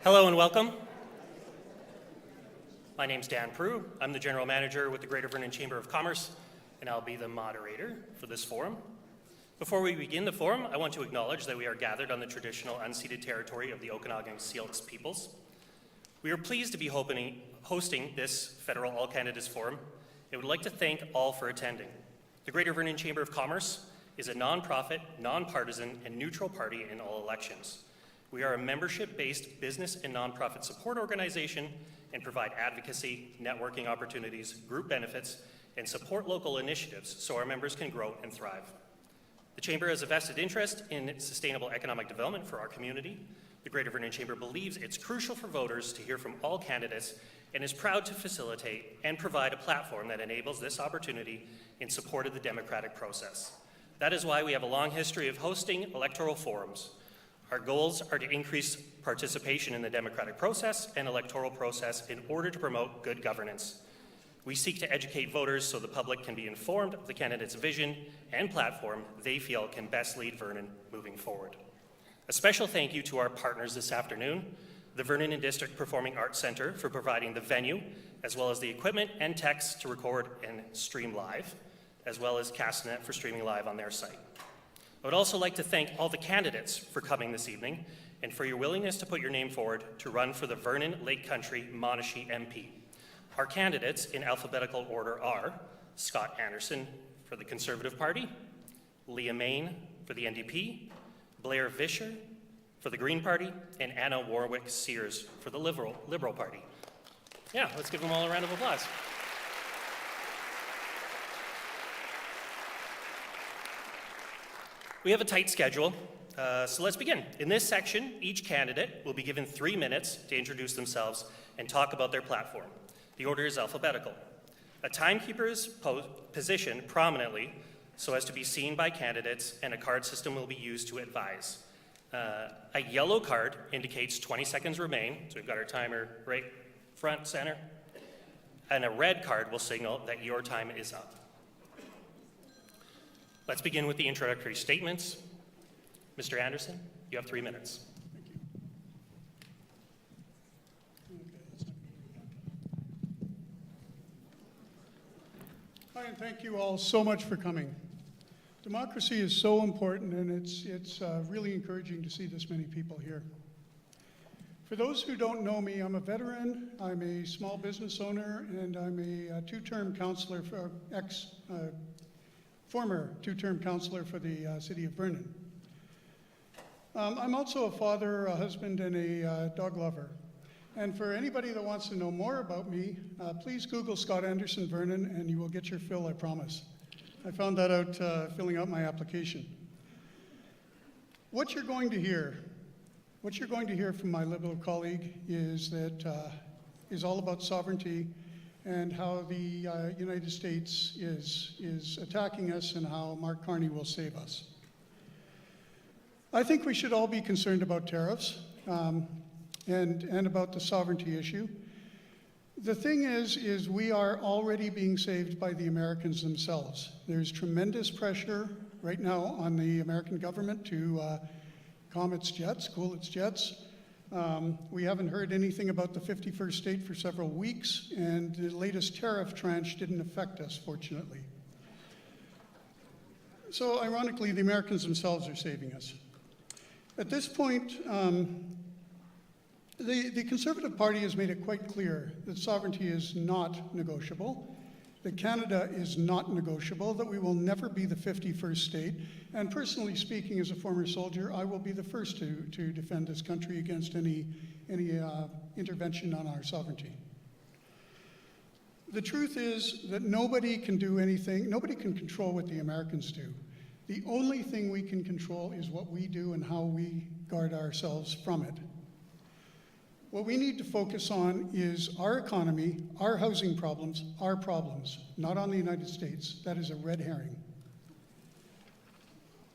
Hello and welcome. My name's Dan Prue. I'm the General Manager with the Greater Vernon Chamber of Commerce, and I'll be the moderator for this forum. Before we begin the forum, I want to acknowledge that we are gathered on the traditional unceded territory of the Okanagan Syilx peoples. We are pleased to be hosting this federal All Candidates Forum and would like to thank all for attending. The Greater Vernon Chamber of Commerce is a nonprofit, nonpartisan, and neutral party in all elections. We are a membership-based business and nonprofit support organization and provide advocacy, networking opportunities, group benefits, and support local initiatives so our members can grow and thrive. The Chamber has a vested interest in sustainable economic development for our community. The Greater Vernon Chamber believes it's crucial for voters to hear from all candidates and is proud to facilitate and provide a platform that enables this opportunity in support of the democratic process. That is why we have a long history of hosting electoral forums. Our goals are to increase participation in the democratic process and electoral process in order to promote good governance. We seek to educate voters so the public can be informed of the candidate's vision and platform they feel can best lead Vernon moving forward. A special thank you to our partners this afternoon, the Vernon and District Performing Arts Center for providing the venue, as well as the equipment and text to record and stream live, as well as Castnet for streaming live on their site. I would also like to thank all the candidates for coming this evening and for your willingness to put your name forward to run for the Vernon-Lake Country-Monashee MP. Our candidates in alphabetical order are Scott Anderson for the Conservative Party, Leah Main for the NDP, Blair Visscher for the Green Party, and Anna Warwick Sears for the Liberal Party. Yeah, let's give them all a round of applause. We have a tight schedule, so let's begin. In this section, each candidate will be given 3 minutes to introduce themselves and talk about their platform. The order is alphabetical. A timekeeper is positioned prominently so as to be seen by candidates, and a card system will be used to advise. A yellow card indicates 20 seconds remain, so we've got our timer right front, center, and a red card will signal that your time is up. Let's begin with the introductory statements. Mr. Anderson, you have 3 minutes. Hi, and thank you all so much for coming. Democracy is so important, and it's really encouraging to see this many people here. For those who don't know me, I'm a veteran, I'm a small business owner, and I'm a two-term counselor for former two-term counselor for the city of Vernon. I'm also a father, a husband, and a dog lover. And for anybody that wants to know more about me, please Google Scott Anderson Vernon and you will get your fill, I promise. I found that out filling out my application. What you're going to hear from my Liberal colleague is all about sovereignty and how the United States is attacking us and how Mark Carney will save us. I think we should all be concerned about tariffs and about the sovereignty issue. The thing is we are already being saved by the Americans themselves. There's tremendous pressure right now on the American government to calm its jets, cool its jets. We haven't heard anything about the 51st state for several weeks, and the latest tariff tranche didn't affect us, fortunately. So ironically, the Americans themselves are saving us. At this point, the Conservative Party has made it quite clear that sovereignty is not negotiable, that Canada is not negotiable, that we will never be the 51st state. And personally speaking, as a former soldier, I will be the first to defend this country against any intervention on our sovereignty. The truth is that nobody can do anything, nobody can control what the Americans do. The only thing we can control is what we do and how we guard ourselves from it. What we need to focus on is our economy, our housing problems, not on the United States. That is a red herring.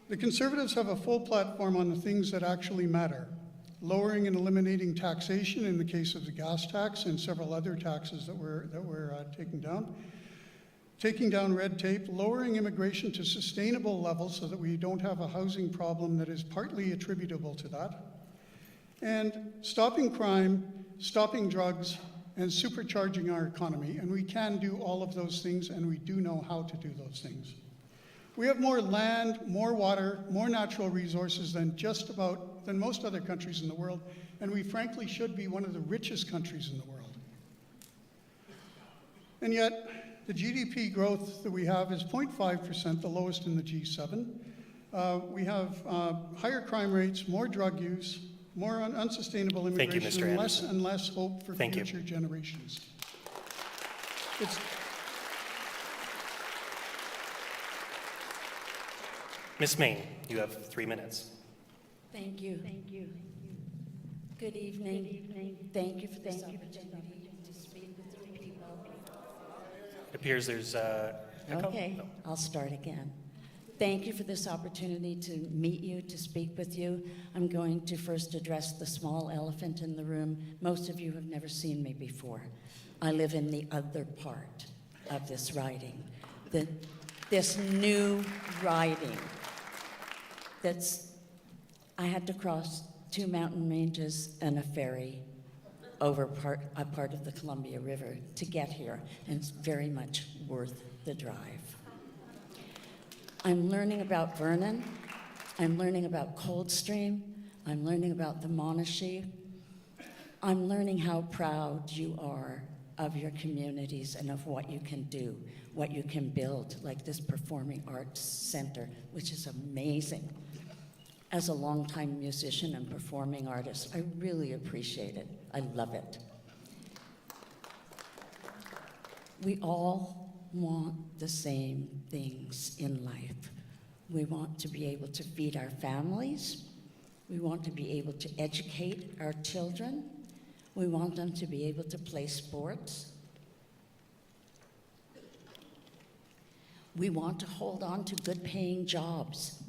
The Conservatives have a full platform on the things that actually matter. Lowering and eliminating taxation in the case of the gas tax and several other taxes that we're taking down red tape, lowering immigration to sustainable levels so that we don't have a housing problem that is partly attributable to that, and stopping crime, stopping drugs, and supercharging our economy. And we can do all of those things, and we do know how to do those things. We have more land, more water, more natural resources than most other countries in the world, and we frankly should be one of the richest countries in the world. And yet, the GDP growth that we have is 0.5%, the lowest in the G7. We have higher crime rates, more drug use, more unsustainable Thank you, immigration, Mr. and less Anderson. and less hope for Thank you. future generations. Ms. Main, you have 3 minutes. Thank you. Thank you. Good evening. Good evening. Thank you for this opportunity to speak with the people. It appears there's echo. Okay, No. I'll start again. Thank you for this opportunity to meet you, to speak with you. I'm going to first address the small elephant in the room. Most of you have never seen me before. I live in the other part of this riding. This new riding I had to cross 2 mountain ranges and a ferry over a part of the Columbia River to get here, and it's very much worth the drive. I'm learning about Vernon. I'm learning about Coldstream. I'm learning about the Monashee. I'm learning how proud you are of your communities and of what you can do, what you can build, like this Performing Arts Center, which is amazing. As a longtime musician and performing artist, I really appreciate it. I love it. We all want the same things in life. We want to be able to feed our families. We want to be able to educate our children. We want them to be able to play sports. We want to hold on to good-paying jobs.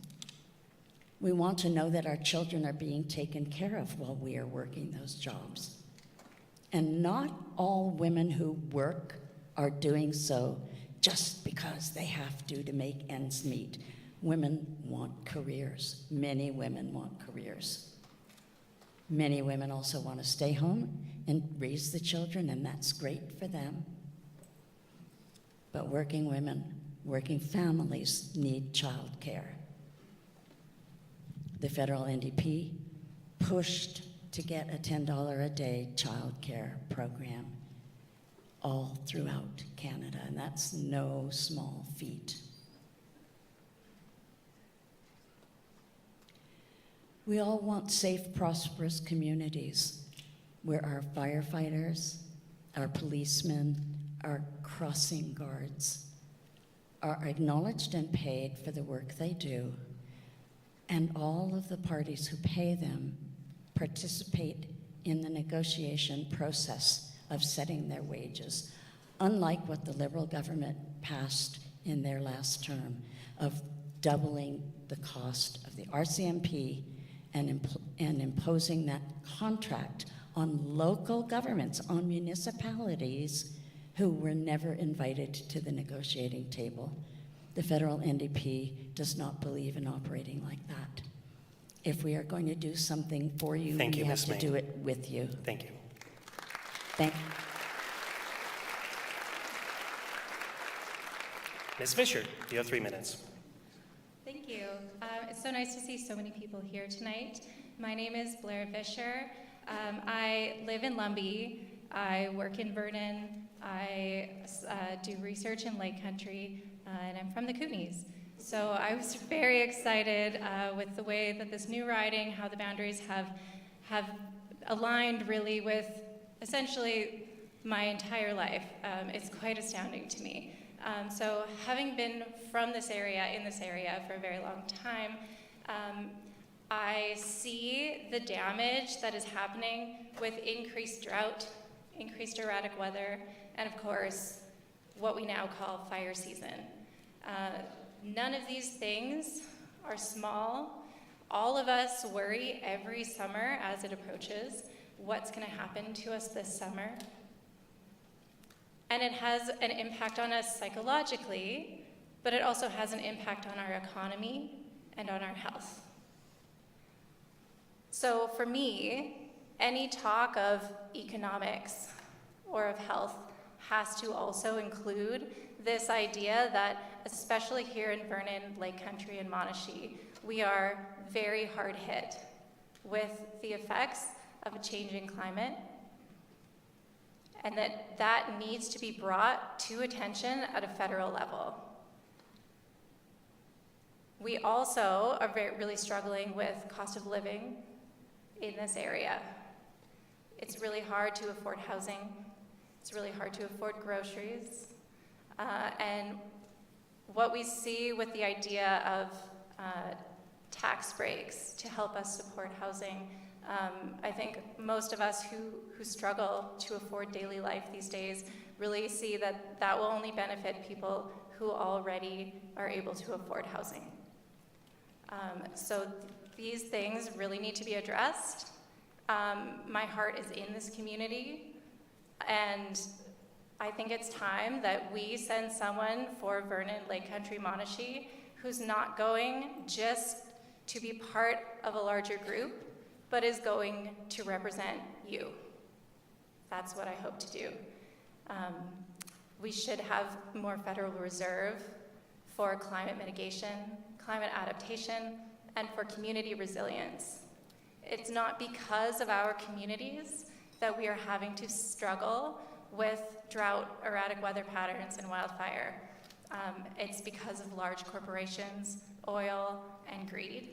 We want to know that our children are being taken care of while we are working those jobs. And not all women who work are doing so just because they have to make ends meet. Women want careers. Many women want careers. Many women also want to stay home and raise the children, and that's great for them. But working women, working families need childcare. The federal NDP pushed to get a $10 a day childcare program all throughout Canada, and that's no small feat. We all want safe, prosperous communities where our firefighters, our policemen, our crossing guards are acknowledged and paid for the work they do, and all of the parties who pay them participate in the negotiation process of setting their wages, unlike what the Liberal government passed in their last term of doubling the cost of the RCMP and imposing that contract on local governments, on municipalities who were never invited to the negotiating table. The federal NDP does not believe in operating like that. If we are going to do something for you, Thank you, we have Ms. to Main. do it with you. Thank you. Thank you. Ms. Visscher, you have 3 minutes. Thank you. It's so nice to see so many people here tonight. My name is Blair Visscher. I live in Lumbee. I work in Vernon. I do research in Lake Country, and I'm from the Kootenays. So I was very excited with the way that this new riding, how the boundaries have aligned really with essentially my entire life. It's quite astounding to me. So having been from this area, in this area for a very long time, I see the damage that is happening with increased drought, increased erratic weather, and of course, what we now call fire season. None of these things are small. All of us worry every summer as it approaches what's going to happen to us this summer. And it has an impact on us psychologically, but it also has an impact on our economy and on our health. So for me, any talk of economics or of health has to also include this idea that, especially here in Vernon-Lake Country-Monashee, we are very hard hit with the effects of a changing climate, and that needs to be brought to attention at a federal level. We also are really struggling with cost of living in this area. It's really hard to afford housing. It's really hard to afford groceries. And what we see with the idea of tax breaks to help us support housing, I think most of us who struggle to afford daily life these days really see that that will only benefit people who already are able to afford housing. So these things really need to be addressed. My heart is in this community, and I think it's time that we send someone for Vernon-Lake Country-Monashee who's not going just to be part of a larger group, but is going to represent you. That's what I hope to do. We should have more federal reserve for climate mitigation, climate adaptation, and for community resilience. It's not because of our communities that we are having to struggle with drought, erratic weather patterns, and wildfire. It's because of large corporations, oil, and greed.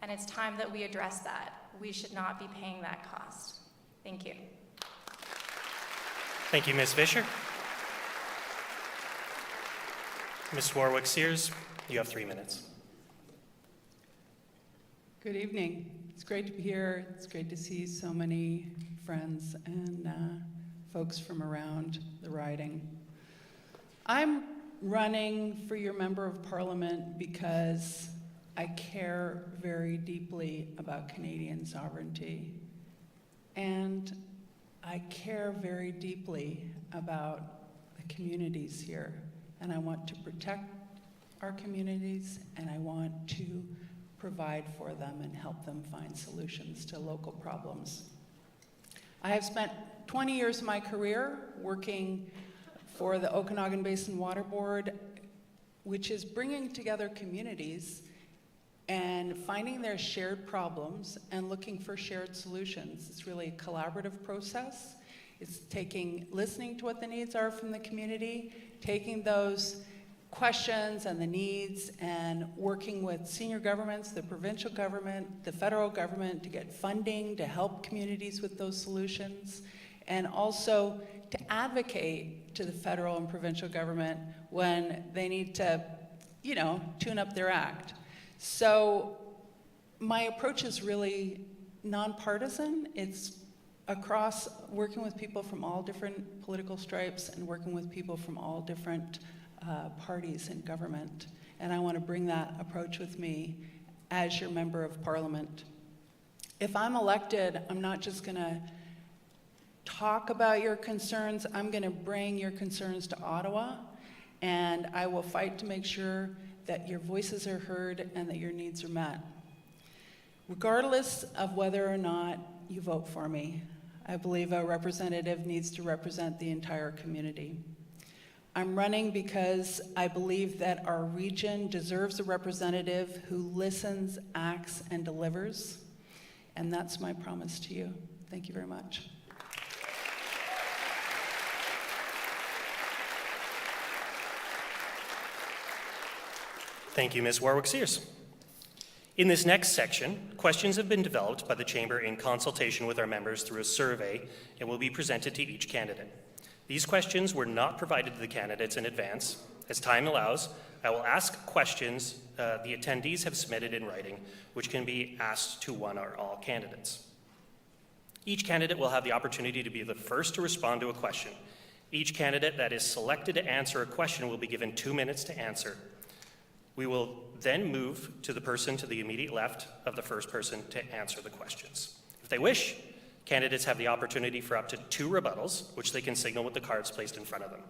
And it's time that we address that. We should not be paying that cost. Thank you. Thank you, Ms. Visscher. Ms. Warwick Sears, you have 3 minutes. Good evening. It's great to be here. It's great to see so many friends and folks from around the riding. I'm running for your member of parliament because I care very deeply about Canadian sovereignty. And I care very deeply about the communities here. And I want to protect our communities, and I want to provide for them and help them find solutions to local problems. I have spent 20 years of my career working for the Okanagan Basin Water Board, which is bringing together communities and finding their shared problems and looking for shared solutions. It's really a collaborative process. It's listening to what the needs are from the community, taking those questions and the needs and working with senior governments, the provincial government, the federal government to get funding to help communities with those solutions, and also to advocate to the federal and provincial government when they need to, tune up their act. So my approach is really nonpartisan. It's across working with people from all different political stripes and working with people from all different parties in government. And I want to bring that approach with me as your member of parliament. If I'm elected, I'm not just going to talk about your concerns. I'm going to bring your concerns to Ottawa, and I will fight to make sure that your voices are heard and that your needs are met. Regardless of whether or not you vote for me, I believe a representative needs to represent the entire community. I'm running because I believe that our region deserves a representative who listens, acts, and delivers. And that's my promise to you. Thank you very much. Thank you, Ms. Warwick Sears. In this next section, questions have been developed by the Chamber in consultation with our members through a survey and will be presented to each candidate. These questions were not provided to the candidates in advance. As time allows, I will ask questions the attendees have submitted in writing, which can be asked to one or all candidates. Each candidate will have the opportunity to be the first to respond to a question. Each candidate that is selected to answer a question will be given 2 minutes to answer. We will then move to the person to the immediate left of the first person to answer the questions. If they wish, candidates have the opportunity for up to 2 rebuttals, which they can signal with the cards placed in front of them.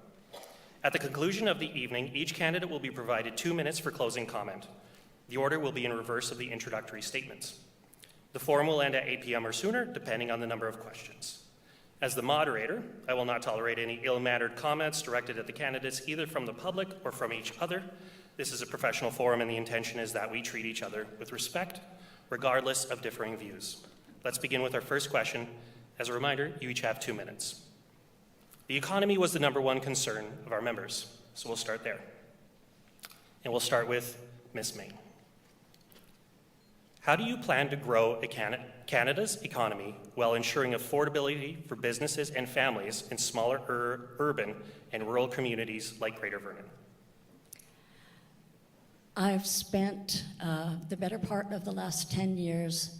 At the conclusion of the evening, each candidate will be provided 2 minutes for closing comment. The order will be in reverse of the introductory statements. The forum will end at 8 p.m. or sooner, depending on the number of questions. As the moderator, I will not tolerate any ill-mannered comments directed at the candidates, either from the public or from each other. This is a professional forum, and the intention is that we treat each other with respect, regardless of differing views. Let's begin with our first question. As a reminder, you each have 2 minutes. The economy was the #1 concern of our members, so we'll start there. And we'll start with Ms. Main. How do you plan to grow Canada's economy while ensuring affordability for businesses and families in smaller urban and rural communities like Greater Vernon? I've spent the better part of the last 10 years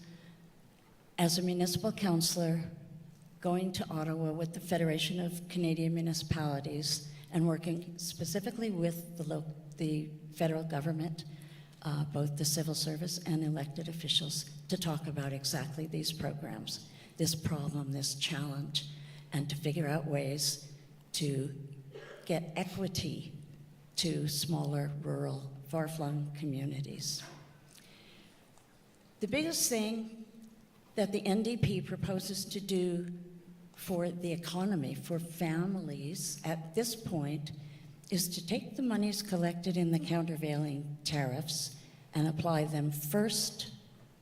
as a municipal councillor going to Ottawa with the Federation of Canadian Municipalities and working specifically with the federal government, both the civil service and elected officials, to talk about exactly these programs, this problem, this challenge, and to figure out ways to get equity to smaller, rural, far-flung communities. The biggest thing that the NDP proposes to do for the economy, for families at this point, is to take the monies collected in the countervailing tariffs and apply them first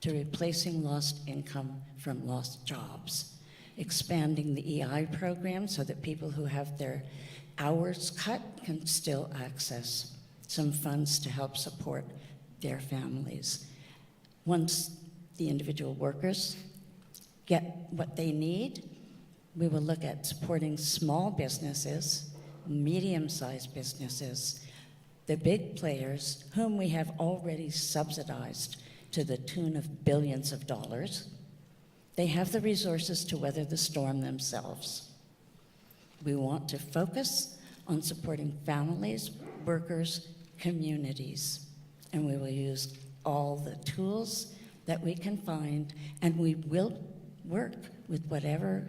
to replacing lost income from lost jobs, expanding the EI program so that people who have their hours cut can still access some funds to help support their families. Once the individual workers get what they need, we will look at supporting small businesses, medium-sized businesses, the big players whom we have already subsidized to the tune of billions of dollars. They have the resources to weather the storm themselves. We want to focus on supporting families, workers, communities, and we will use all the tools that we can find, and we will work with whatever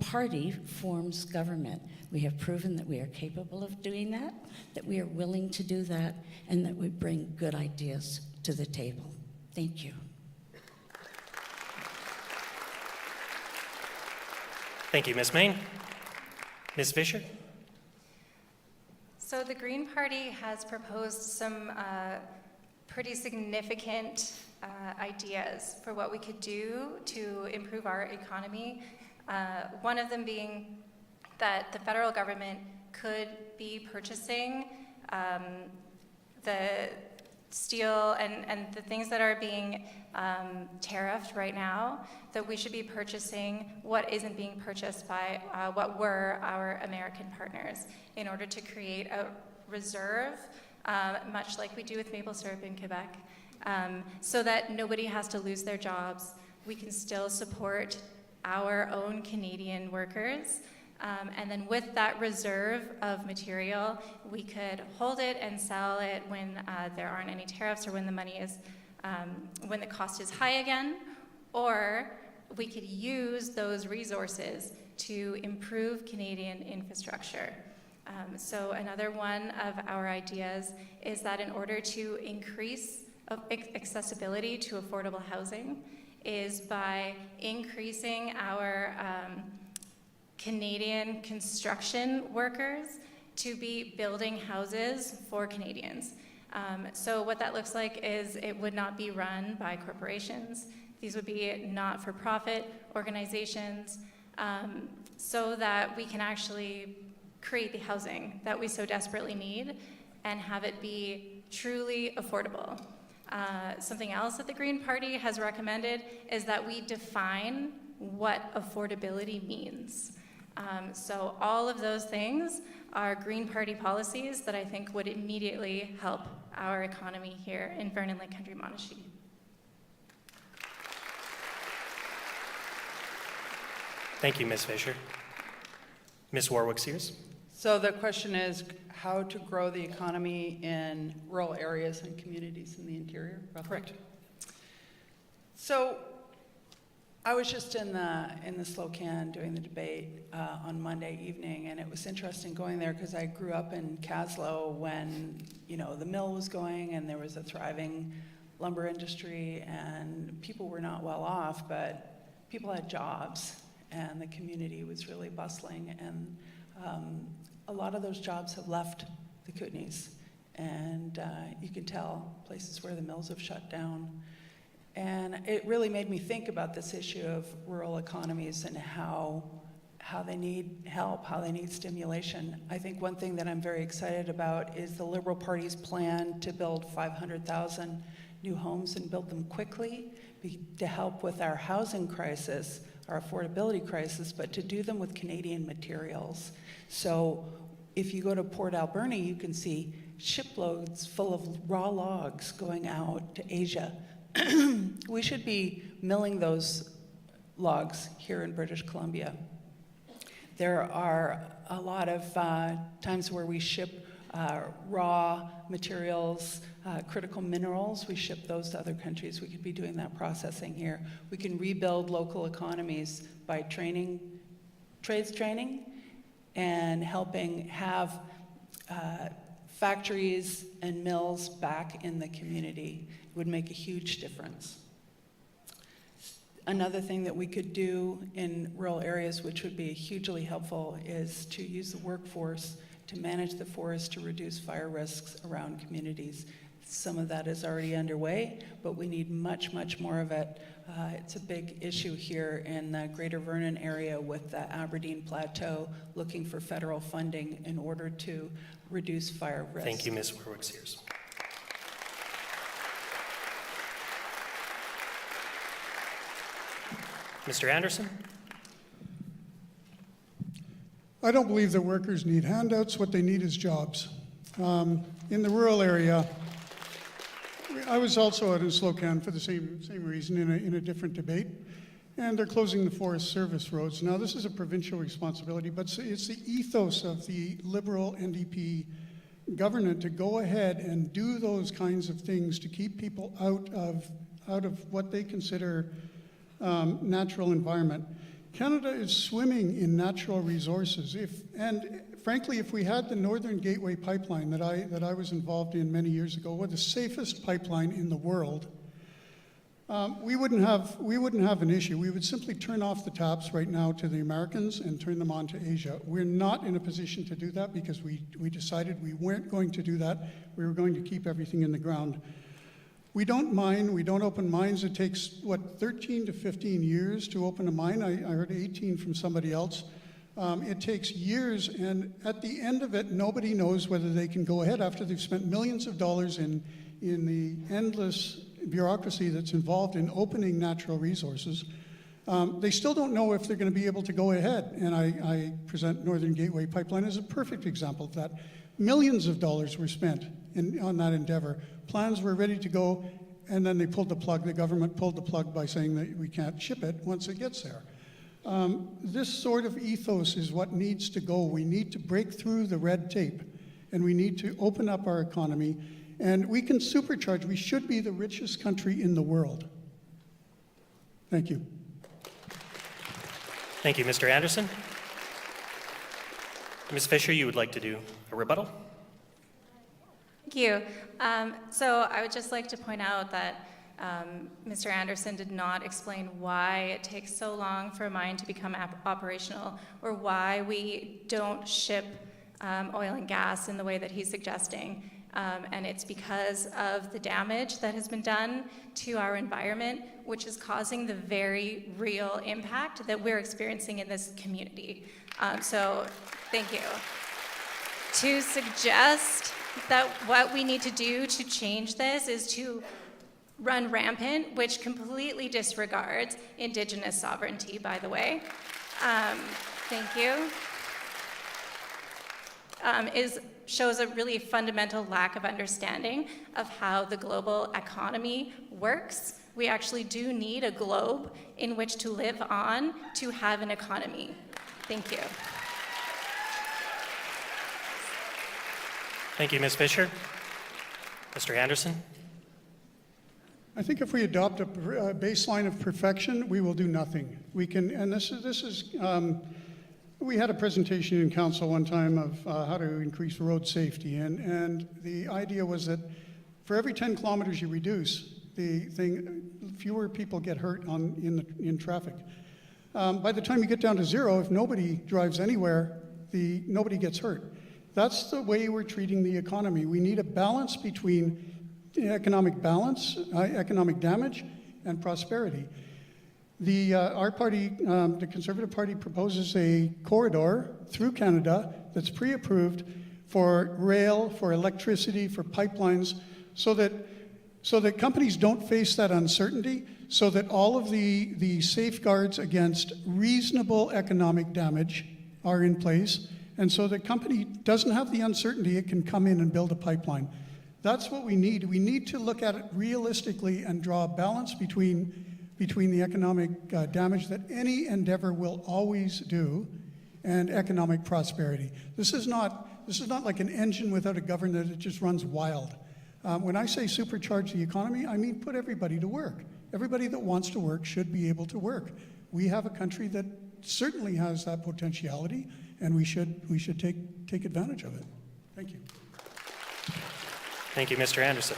party forms government. We have proven that we are capable of doing that we are willing to do that, and that we bring good ideas to the table. Thank you. Thank you, Ms. Main. Ms. Visscher? So the Green Party has proposed some pretty significant ideas for what we could do to improve our economy. One of them being that the federal government could be purchasing the steel and the things that are being tariffed right now, that we should be purchasing what isn't being purchased by what were our American partners, in order to create a reserve, much like we do with maple syrup in Quebec, so that nobody has to lose their jobs. We can still support our own Canadian workers. And then with that reserve of material, we could hold it and sell it when there aren't any tariffs, or when the money is, when the cost is high again, or we could use those resources to improve Canadian infrastructure. So another one of our ideas is that in order to increase accessibility to affordable housing is by increasing our Canadian construction workers to be building houses for Canadians. So what that looks like is it would not be run by corporations. These would be not-for-profit organizations, so that we can actually create the housing that we so desperately need and have it be truly affordable. Something else that the Green Party has recommended is that we define what affordability means. So all of those things are Green Party policies that I think would immediately help our economy here in Vernon-Lake Country-Monashee. Thank you, Ms. Visscher. Ms. Warwick Sears? So the question is how to grow the economy in rural areas and communities in the interior? Roughly? Correct. So I was just in the Slocan doing the debate on Monday evening, and it was interesting going there because I grew up in Caslow when, the mill was going and there was a thriving lumber industry, and people were not well off, but people had jobs, and the community was really bustling, and a lot of those jobs have left the Kootenays, and you can tell places where the mills have shut down. And it really made me think about this issue of rural economies and how they need help, how they need stimulation. I think one thing that I'm very excited about is the Liberal Party's plan to build 500,000 new homes and build them quickly to help with our housing crisis, our affordability crisis, but to do them with Canadian materials. So if you go to Port Alberni, you can see shiploads full of raw logs going out to Asia. We should be milling those logs here in British Columbia. There are a lot of times where we ship raw materials, critical minerals. We ship those to other countries. We could be doing that processing here. We can rebuild local economies by training, trades training, and helping have factories and mills back in the community. It would make a huge difference. Another thing that we could do in rural areas, which would be hugely helpful, is to use the workforce to manage the forest to reduce fire risks around communities. Some of that is already underway, but we need much, much more of it. It's a big issue here in the Greater Vernon area with the Aberdeen Plateau, looking for federal funding in order to reduce fire risk. Thank you, Ms. Warwick Sears. Mr. Anderson? I don't believe that workers need handouts. What they need is jobs. In the rural area, I was also out in Slocan for the same reason in a different debate, and they're closing the Forest Service roads. Now, this is a provincial responsibility, but it's the ethos of the Liberal NDP government to go ahead and do those kinds of things to keep people out of what they consider natural environment. Canada is swimming in natural resources. And frankly, if we had the Northern Gateway pipeline that I was involved in many years ago, or the safest pipeline in the world, we wouldn't have an issue. We would simply turn off the taps right now to the Americans and turn them on to Asia. We're not in a position to do that because we decided we weren't going to do that. We were going to keep everything in the ground. We don't mine, we don't open mines. It takes, 13 to 15 years to open a mine? I heard 18 from somebody else. It takes years, and at the end of it, nobody knows whether they can go ahead after they've spent millions of dollars in the endless bureaucracy that's involved in opening natural resources. They still don't know if they're going to be able to go ahead, and I present Northern Gateway Pipeline as a perfect example of that. Millions of dollars were spent on that endeavor. Plans were ready to go, and then they pulled the plug. The government pulled the plug by saying that we can't ship it once it gets there. This sort of ethos is what needs to go. We need to break through the red tape, and we need to open up our economy, and we can supercharge. We should be the richest country in the world. Thank you. Thank you, Mr. Anderson. Ms. Visscher, you would like to do a rebuttal? Thank you. So I would just like to point out that Mr. Anderson did not explain why it takes so long for a mine to become operational, or why we don't ship oil and gas in the way that he's suggesting. And it's because of the damage that has been done to our environment, which is causing the very real impact that we're experiencing in this community. So thank you. To suggest that what we need to do to change this is to run rampant, which completely disregards Indigenous sovereignty, by the way. Thank you. Shows a really fundamental lack of understanding of how the global economy works. We actually do need a globe in which to live on to have an economy. Thank you. Thank you, Ms. Visscher. Mr. Anderson? I think if we adopt a baseline of perfection, we will do nothing. We can, and this is we had a presentation in council one time of how to increase road safety, and the idea was that for every 10 kilometers you reduce, the thing, fewer people get hurt in traffic. By the time you get down to zero, if nobody drives anywhere, nobody gets hurt. That's the way we're treating the economy. We need a balance between economic balance, economic damage, and prosperity. Our party, the Conservative Party, proposes a corridor through Canada that's pre-approved for rail, for electricity, for pipelines, so that companies don't face that uncertainty, so that all of the safeguards against reasonable economic damage are in place, and so the company doesn't have the uncertainty it can come in and build a pipeline. That's what we need. We need to look at it realistically and draw a balance between the economic damage that any endeavor will always do and economic prosperity. This is not like an engine without a governor that just runs wild. When I say supercharge the economy, I mean put everybody to work. Everybody that wants to work should be able to work. We have a country that certainly has that potentiality, and we should take advantage of it. Thank you. Thank you, Mr. Anderson.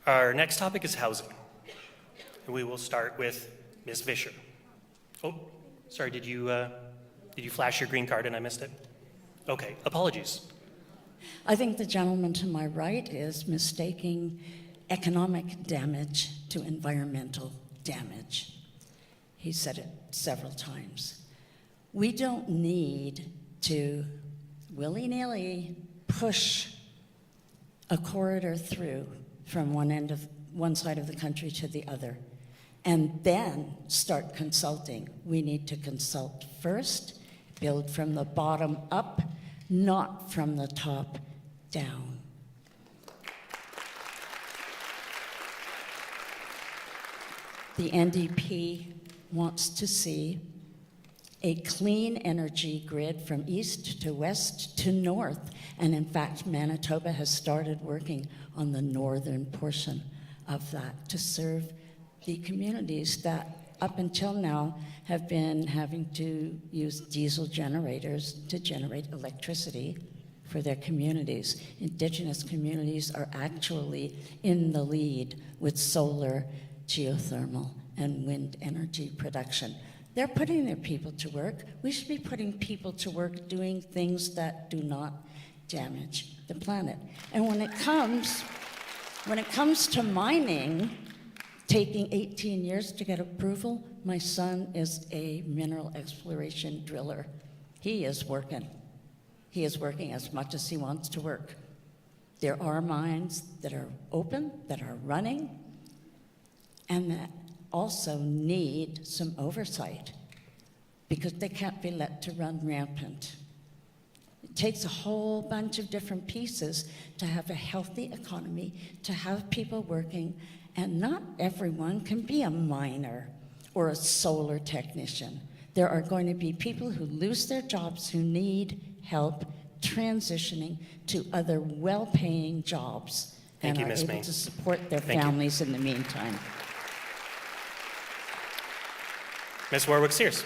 Our next topic is housing. And we will start with Ms. Visscher. Oh, sorry, did you flash your green card and I missed it? Okay, apologies. I think the gentleman to my right is mistaking economic damage to environmental damage. He said it several times. We don't need to willy-nilly push a corridor through from one side of the country to the other and then start consulting. We need to consult first, build from the bottom up, not from the top down. The NDP wants to see a clean energy grid from east to west to north. And in fact, Manitoba has started working on the northern portion of that to serve the communities that up until now have been having to use diesel generators to generate electricity for their communities. Indigenous communities are actually in the lead with solar, geothermal, and wind energy production. They're putting their people to work. We should be putting people to work doing things that do not damage the planet. And when it comes to mining, taking 18 years to get approval, my son is a mineral exploration driller. He is working. He is working as much as he wants to work. There are mines that are open, that are running, and that also need some oversight because they can't be let to run rampant. It takes a whole bunch of different pieces to have a healthy economy, to have people working, and not everyone can be a miner or a solar technician. There are going to be people who lose their jobs who need help transitioning to other well-paying jobs Thank you, and are Ms. able Main. to support their Thank you. families in the meantime. Ms. Warwick Sears.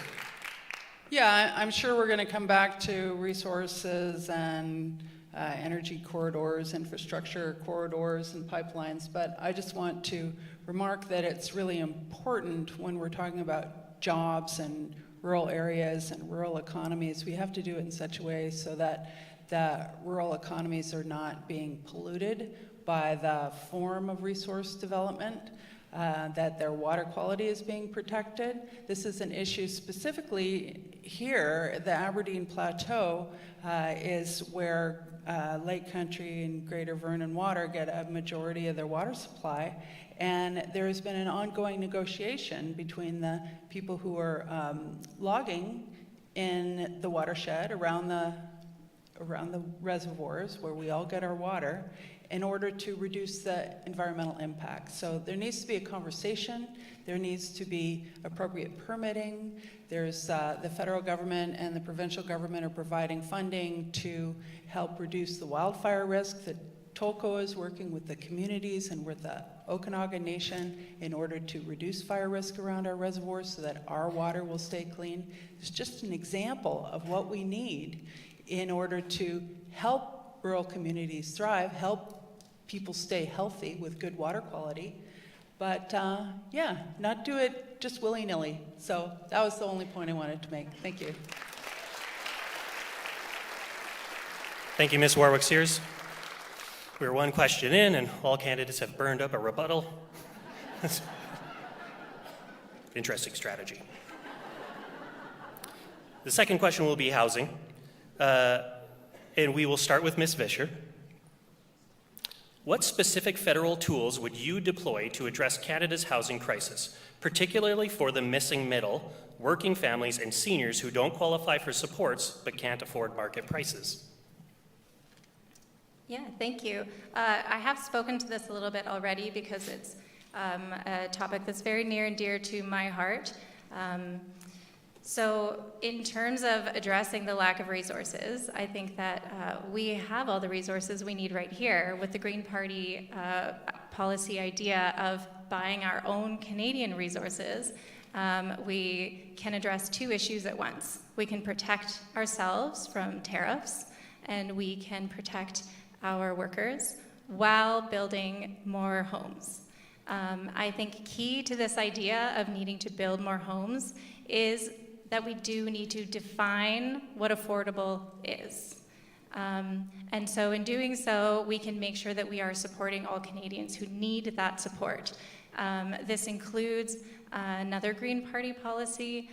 Yeah, I'm sure we're going to come back to resources and energy corridors, infrastructure corridors, and pipelines, but I just want to remark that it's really important when we're talking about jobs and rural areas and rural economies, we have to do it in such a way so that rural economies are not being polluted by the form of resource development, that their water quality is being protected. This is an issue specifically here. The Aberdeen Plateau is where Lake Country and Greater Vernon Water get a majority of their water supply. And there has been an ongoing negotiation between the people who are logging in the watershed around the reservoirs where we all get our water in order to reduce the environmental impact. So there needs to be a conversation. There needs to be appropriate permitting. There's the federal government and the provincial government are providing funding to help reduce the wildfire risk. The Tolko is working with the communities and with the Okanagan Nation in order to reduce fire risk around our reservoirs so that our water will stay clean. It's just an example of what we need in order to help rural communities thrive, help people stay healthy with good water quality. But yeah, not do it just willy-nilly. So that was the only point I wanted to make. Thank you. Thank you, Ms. Warwick Sears. We're one question in, and all candidates have burned up a rebuttal. Interesting strategy. The second question will be housing, and we will start with Ms. Visscher. What specific federal tools would you deploy to address Canada's housing crisis, particularly for the missing middle, working families, and seniors who don't qualify for supports but can't afford market prices? Yeah, thank you. I have spoken to this a little bit already because it's a topic that's very near and dear to my heart. So in terms of addressing the lack of resources, I think that we have all the resources we need right here with the Green Party policy idea of buying our own Canadian resources. We can address two issues at once. We can protect ourselves from tariffs, and we can protect our workers while building more homes. I think key to this idea of needing to build more homes is that we do need to define what affordable is. And so in doing so, we can make sure that we are supporting all Canadians who need that support. This includes another Green Party policy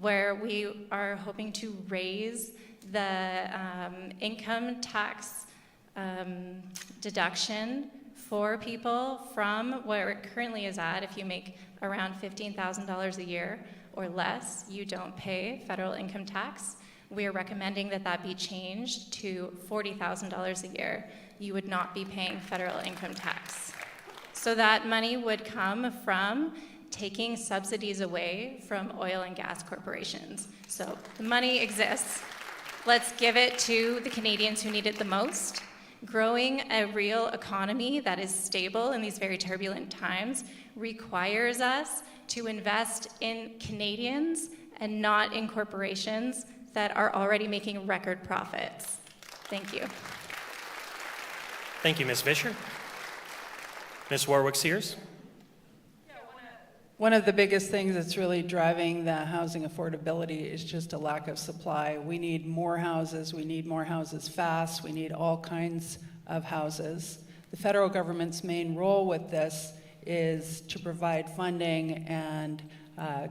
where we are hoping to raise the income tax deduction for people from where it currently is at. If you make around $15,000 a year or less, you don't pay federal income tax. We are recommending that that be changed to $40,000 a year. You would not be paying federal income tax. So that money would come from taking subsidies away from oil and gas corporations. So the money exists. Let's give it to the Canadians who need it the most. Growing a real economy that is stable in these very turbulent times requires us to invest in Canadians and not in corporations that are already making record profits. Thank you. Thank you, Ms. Visscher. Ms. Warwick Sears. One of the biggest things that's really driving the housing affordability is just a lack of supply. We need more houses. We need more houses fast. We need all kinds of houses. The federal government's main role with this is to provide funding and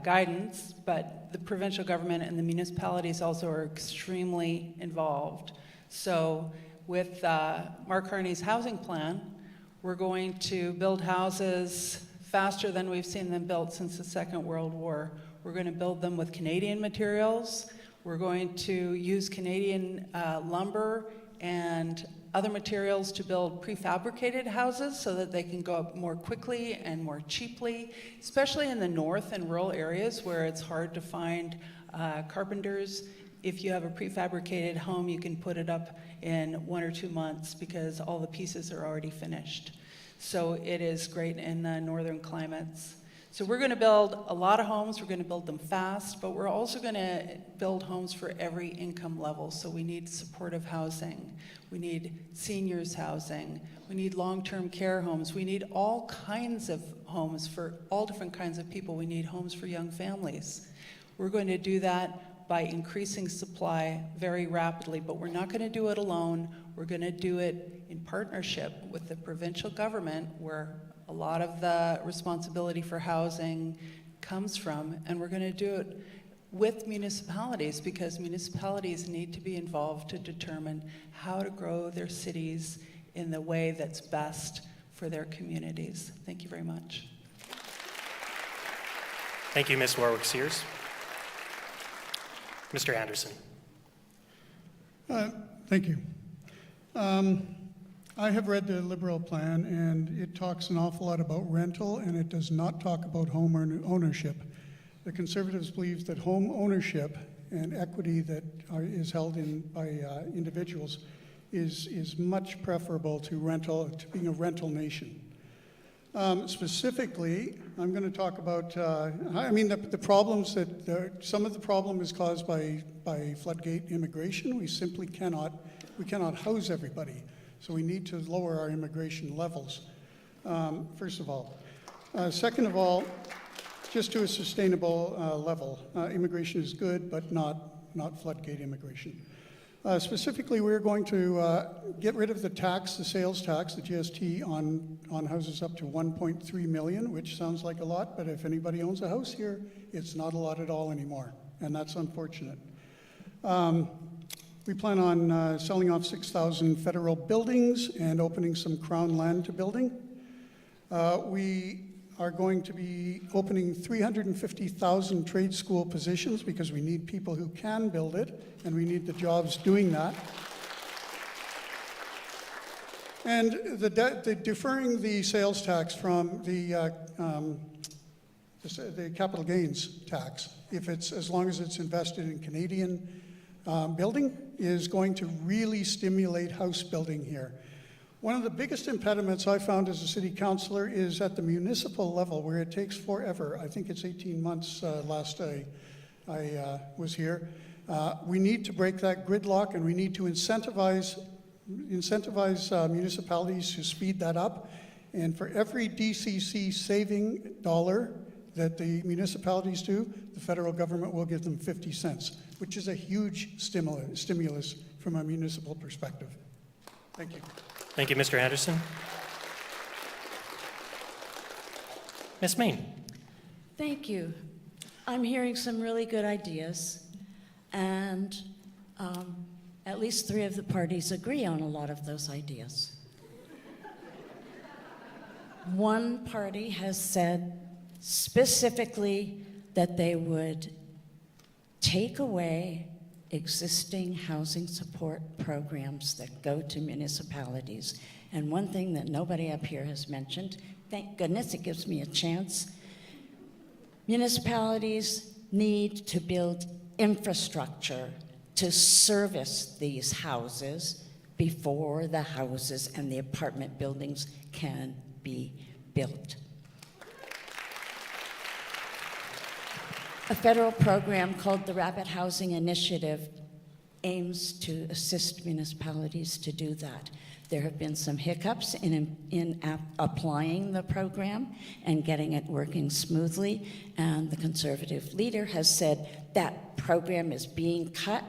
guidance, but the provincial government and the municipalities also are extremely involved. So with Mark Carney's housing plan, we're going to build houses faster than we've seen them built since the Second World War. We're going to build them with Canadian materials. We're going to use Canadian lumber and other materials to build prefabricated houses so that they can go up more quickly and more cheaply, especially in the north and rural areas where it's hard to find carpenters. If you have a prefabricated home, you can put it up in 1 or 2 months because all the pieces are already finished. So it is great in the northern climates. So we're going to build a lot of homes. We're going to build them fast, but we're also going to build homes for every income level. So we need supportive housing. We need seniors housing. We need long-term care homes. We need all kinds of homes for all different kinds of people. We need homes for young families. We're going to do that by increasing supply very rapidly, but we're not going to do it alone. We're going to do it in partnership with the provincial government, where a lot of the responsibility for housing comes from, and we're going to do it with municipalities because municipalities need to be involved to determine how to grow their cities in the way that's best for their communities. Thank you very much. Thank you, Ms. Warwick Sears. Mr. Anderson. Thank you. I have read the Liberal plan, and it talks an awful lot about rental, and it does not talk about home ownership. The Conservatives believe that home ownership and equity that is held in by individuals is much preferable to rental, to being a rental nation. Specifically, I'm going to talk about, the problems that, some of the problem is caused by floodgate immigration. We simply cannot house everybody. So we need to lower our immigration levels, first of all. Second of all, just to a sustainable level. Immigration is good, but not floodgate immigration. Specifically, we're going to get rid of the tax, the sales tax, the GST on houses up to 1.3 million, which sounds like a lot, but if anybody owns a house here, it's not a lot at all anymore, and that's unfortunate. We plan on selling off 6,000 federal buildings and opening some Crown land to building. We are going to be opening 350,000 trade school positions because we need people who can build it, and we need the jobs doing that. And the deferring the sales tax from the capital gains tax, if it's as long as it's invested in Canadian building, is going to really stimulate house building here. One of the biggest impediments I found as a city councillor is at the municipal level, where it takes forever. I think it's 18 months last I was here. We need to break that gridlock, and we need to incentivize municipalities to speed that up. And for every DCC saving dollar that the municipalities do, the federal government will give them 50 cents, which is a huge stimulus from a municipal perspective. Thank you. Thank you, Mr. Anderson. Ms. Main. Thank you. I'm hearing some really good ideas, and at least 3 of the parties agree on a lot of those ideas. One party has said specifically that they would take away existing housing support programs that go to municipalities. And one thing that nobody up here has mentioned, thank goodness it gives me a chance, municipalities need to build infrastructure to service these houses before the houses and the apartment buildings can be built. A federal program called the Rapid Housing Initiative aims to assist municipalities to do that. There have been some hiccups in applying the program and getting it working smoothly, and the Conservative leader has said that program is being cut.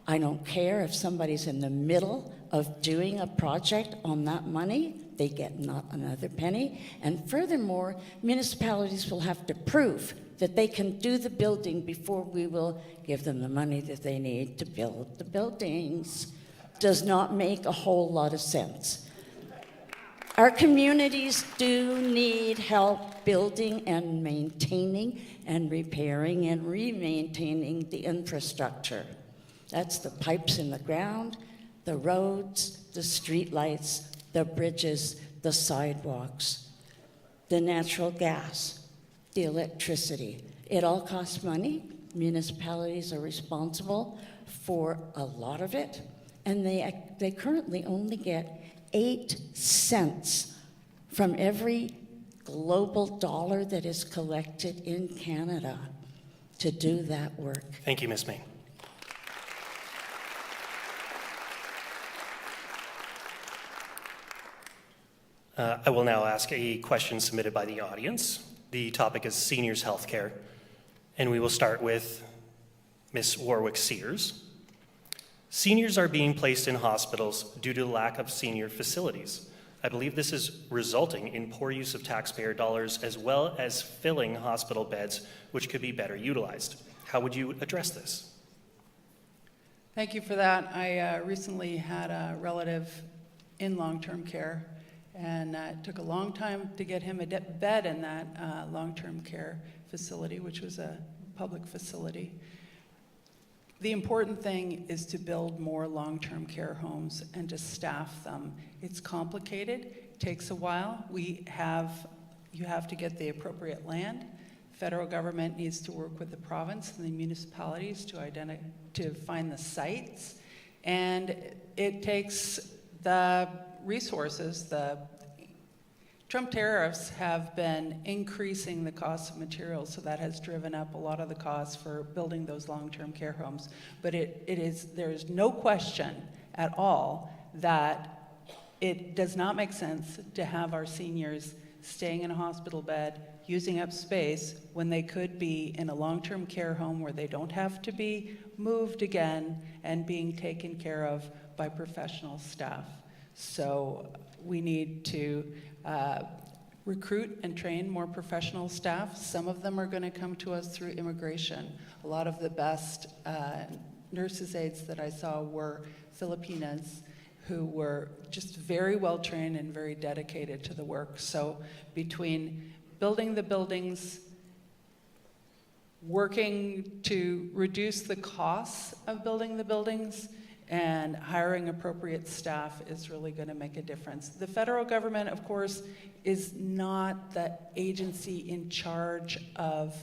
I don't care if somebody's in the middle of doing a project on that money, they get not another penny. And furthermore, municipalities will have to prove that they can do the building before we will give them the money that they need to build the buildings. Does not make a whole lot of sense. Our communities do need help building and maintaining and repairing and re-maintaining the infrastructure. That's the pipes in the ground, the roads, the street lights, the bridges, the sidewalks, the natural gas, the electricity. It all costs money. Municipalities are responsible for a lot of it, and they currently only get 8 cents from every global dollar that is collected in Canada to do that work. Thank you, Ms. Main. I will now ask a question submitted by the audience. The topic is seniors' health care, and we will start with Ms. Warwick Sears. Seniors are being placed in hospitals due to the lack of senior facilities. I believe this is resulting in poor use of taxpayer dollars as well as filling hospital beds, which could be better utilized. How would you address this? Thank you for that. I recently had a relative in long-term care, and it took a long time to get him a bed in that long-term care facility, which was a public facility. The important thing is to build more long-term care homes and to staff them. It's complicated, takes a while. You have to get the appropriate land. Federal government needs to work with the province and the municipalities to find the sites. And it takes the resources. The Trump tariffs have been increasing the cost of materials, so that has driven up a lot of the costs for building those long-term care homes. But there is no question at all that It does not make sense to have our seniors staying in a hospital bed, using up space, when they could be in a long-term care home where they don't have to be moved again and being taken care of by professional staff. So we need to recruit and train more professional staff. Some of them are going to come to us through immigration. A lot of the best nurses' aides that I saw were Filipinas who were just very well trained and very dedicated to the work. So between building the buildings, working to reduce the costs of building the buildings, and hiring appropriate staff is really going to make a difference. The federal government, of course, is not the agency in charge of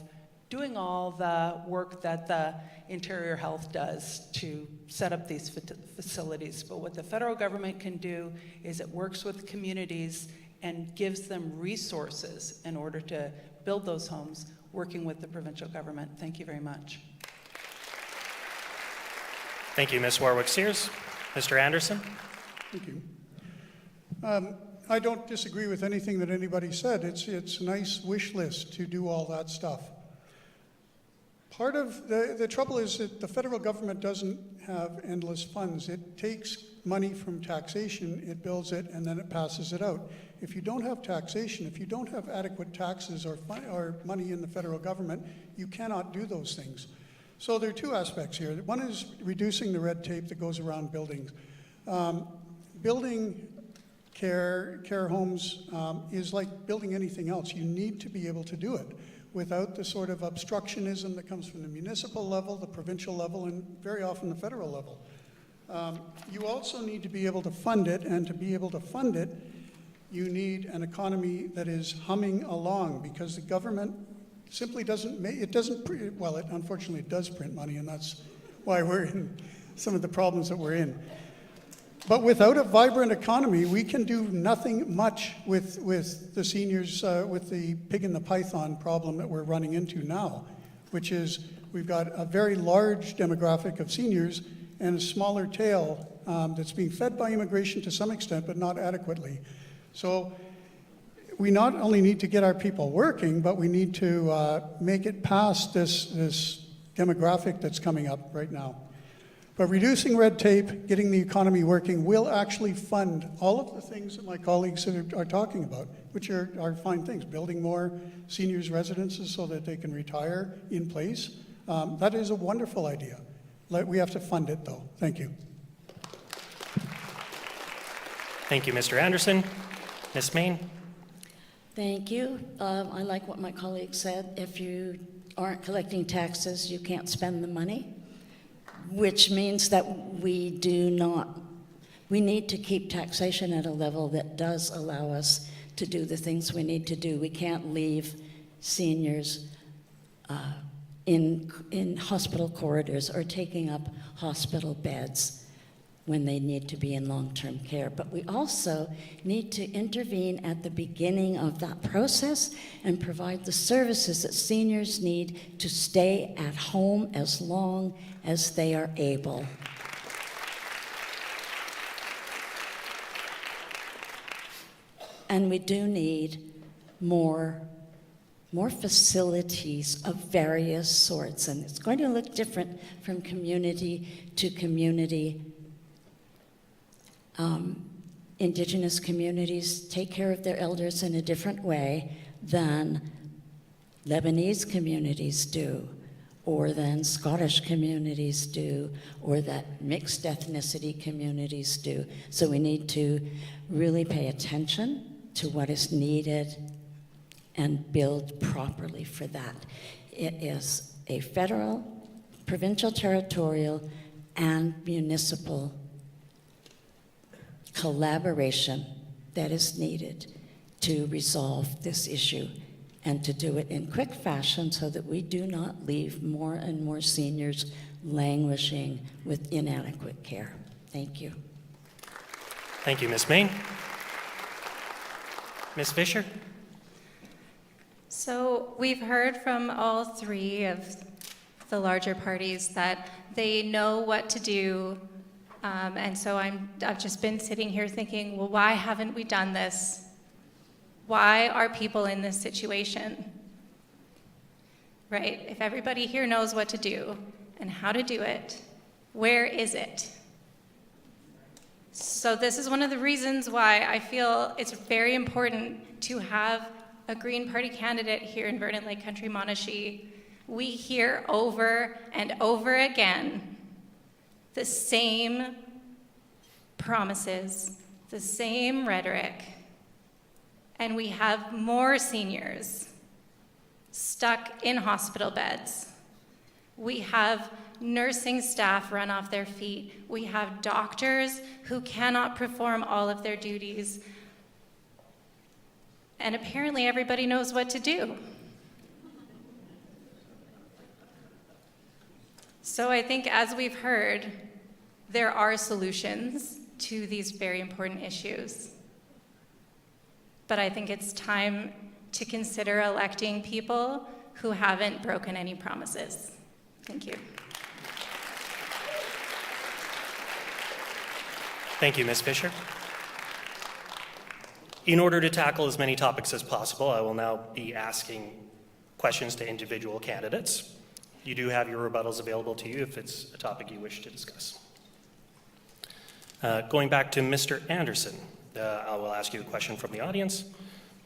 doing all the work that the Interior Health does to set up these facilities. But what the federal government can do is it works with communities and gives them resources in order to build those homes, working with the provincial government. Thank you very much. Thank you, Ms. Warwick Sears. Mr. Anderson? Thank you. I don't disagree with anything that anybody said. It's a nice wish list to do all that stuff. Part of the trouble is that the federal government doesn't have endless funds. It takes money from taxation, it builds it, and then it passes it out. If you don't have taxation, if you don't have adequate taxes or money in the federal government, you cannot do those things. So there are two aspects here. One is reducing the red tape that goes around buildings. Building care homes is like building anything else. You need to be able to do it without the sort of obstructionism that comes from the municipal level, the provincial level, and very often the federal level. You also need to be able to fund it, and to be able to fund it, you need an economy that is humming along, because the government simply doesn't make, it unfortunately it does print money, and that's why we're in some of the problems that we're in. But without a vibrant economy, we can do nothing much with the seniors, with the pig in the python problem that we're running into now, which is we've got a very large demographic of seniors and a smaller tail that's being fed by immigration to some extent, but not adequately. So we not only need to get our people working, but we need to make it past this demographic that's coming up right now. But reducing red tape, getting the economy working, will actually fund all of the things that my colleagues are talking about, which are fine things. Building more seniors' residences so that they can retire in place. That is a wonderful idea. We have to fund it, though. Thank you. Thank you, Mr. Anderson. Ms. Main? Thank you. I like what my colleague said. If you aren't collecting taxes, you can't spend the money, which means that we need to keep taxation at a level that does allow us to do the things we need to do. We can't leave seniors in hospital corridors or taking up hospital beds when they need to be in long-term care. But we also need to intervene at the beginning of that process and provide the services that seniors need to stay at home as long as they are able. And we do need more facilities of various sorts, and it's going to look different from community to community. Indigenous communities take care of their elders in a different way than Lebanese communities do, or than Scottish communities do, or that mixed ethnicity communities do. So we need to really pay attention to what is needed and build properly for that. It is a federal, provincial, territorial, and municipal collaboration that is needed to resolve this issue, and to do it in quick fashion so that we do not leave more and more seniors languishing with inadequate care. Thank you. Thank you, Ms. Main. Ms. Visscher? So we've heard from all three of the larger parties that they know what to do And so I've just been sitting here thinking, well, why haven't we done this? Why are people in this situation? Right? If everybody here knows what to do and how to do it, where is it? So this is one of the reasons why I feel it's very important to have a Green Party candidate here in Vernon-Lake Country-Monashee. We hear over and over again the same promises, the same rhetoric, and we have more seniors stuck in hospital beds. We have nursing staff run off their feet. We have doctors who cannot perform all of their duties. And apparently everybody knows what to do. So I think, as we've heard, there are solutions to these very important issues. But I think it's time to consider electing people who haven't broken any promises. Thank you. Thank you, Ms. Visscher. In order to tackle as many topics as possible, I will now be asking questions to individual candidates. You do have your rebuttals available to you if it's a topic you wish to discuss. Going back to Mr. Anderson, I will ask you a question from the audience.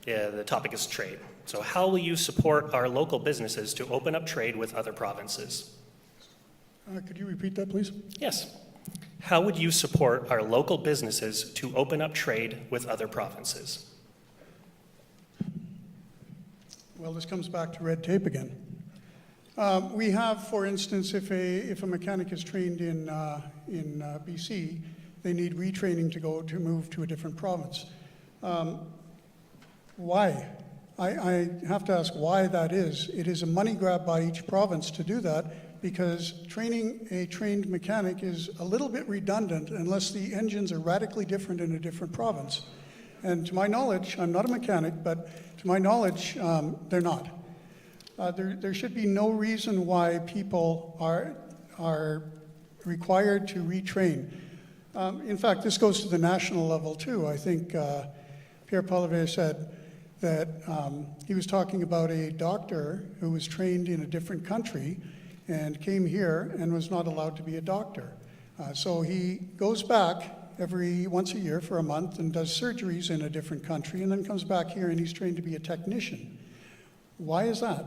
The topic is trade. So how will you support our local businesses to open up trade with other provinces? Could you repeat that, please? Yes. How would you support our local businesses to open up trade with other provinces? Well, this comes back to red tape again. We have, for instance, if a mechanic is trained in BC, they need retraining to move to a different province. Why? I have to ask why that is. It is a money grab by each province to do that, because training a trained mechanic is a little bit redundant unless the engines are radically different in a different province. And to my knowledge, I'm not a mechanic, but to my knowledge, they're not. There should be no reason why people are required to retrain. In fact, this goes to the national level too. I think Pierre Polivet said that he was talking about a doctor who was trained in a different country and came here and was not allowed to be a doctor. So he goes back once a year for a month and does surgeries in a different country, and then comes back here and he's trained to be a technician. Why is that?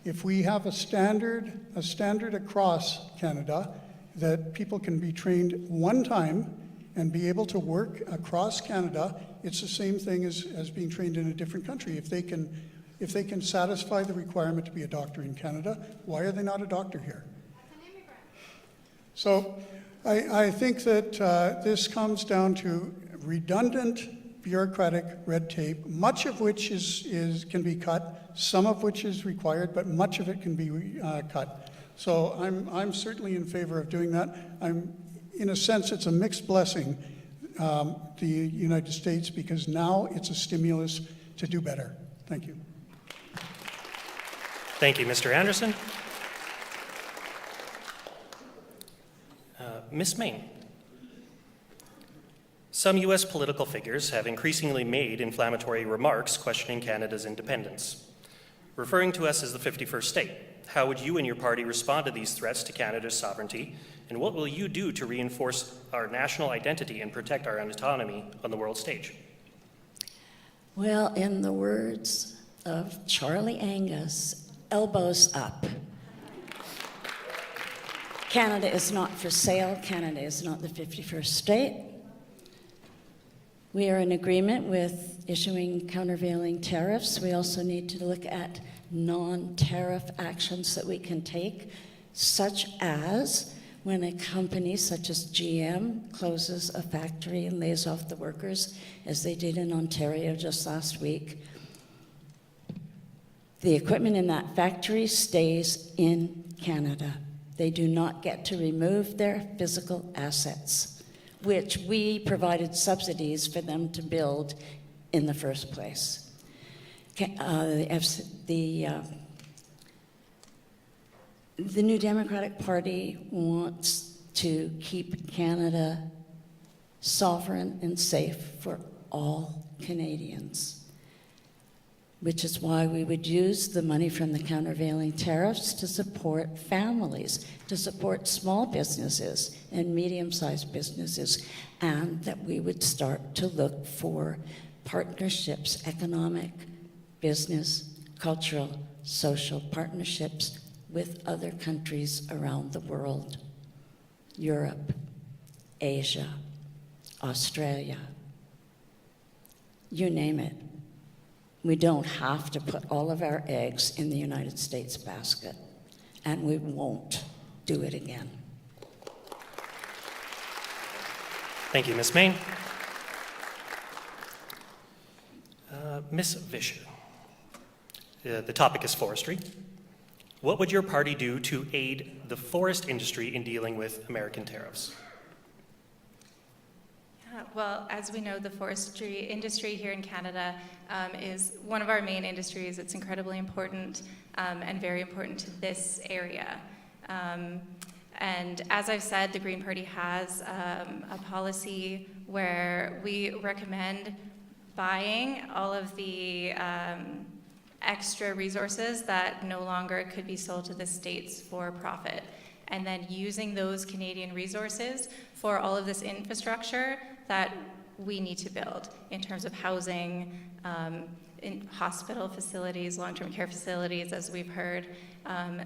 If we have a standard across Canada that people can be trained one time and be able to work across Canada, it's the same thing as being trained in a different country. If they can satisfy the requirement to be a doctor in Canada, why are they not a doctor here? So I think that this comes down to redundant bureaucratic red tape, much of which can be cut, some of which is required, but much of it can be cut. So I'm certainly in favor of doing that. In a sense, it's a mixed blessing, the United States, because now it's a stimulus to do better. Thank you. Thank you, Mr. Anderson. Ms. Main. Some U.S. political figures have increasingly made inflammatory remarks questioning Canada's independence, referring to us as the 51st state. How would you and your party respond to these threats to Canada's sovereignty, and what will you do to reinforce our national identity and protect our autonomy on the world stage? Well, in the words of Charlie Angus, elbows up. Canada is not for sale. Canada is not the 51st state. We are in agreement with issuing countervailing tariffs. We also need to look at non-tariff actions that we can take, such as when a company such as GM closes a factory and lays off the workers, as they did in Ontario just last week. The equipment in that factory stays in Canada. They do not get to remove their physical assets, which we provided subsidies for them to build in the first place. The New Democratic Party wants to keep Canada sovereign and safe for all Canadians, which is why we would use the money from the countervailing tariffs to support families, to support small businesses and medium-sized businesses, and that we would start to look for partnerships, economic, business, cultural, social partnerships with other countries around the world, Europe, Asia, Australia, you name it. We don't have to put all of our eggs in the United States basket, and we won't do it again. Thank you, Ms. Main. Ms. Visscher, the topic is forestry. What would your party do to aid the forest industry in dealing with American tariffs? Well, as we know, the forestry industry here in Canada is one of our main industries. It's incredibly important and very important to this area. And as I've said, the Green Party has a policy where we recommend buying all of the extra resources that no longer could be sold to the states for profit, and then using those Canadian resources for all of this infrastructure that we need to build in terms of housing, in hospital facilities, long-term care facilities, as we've heard.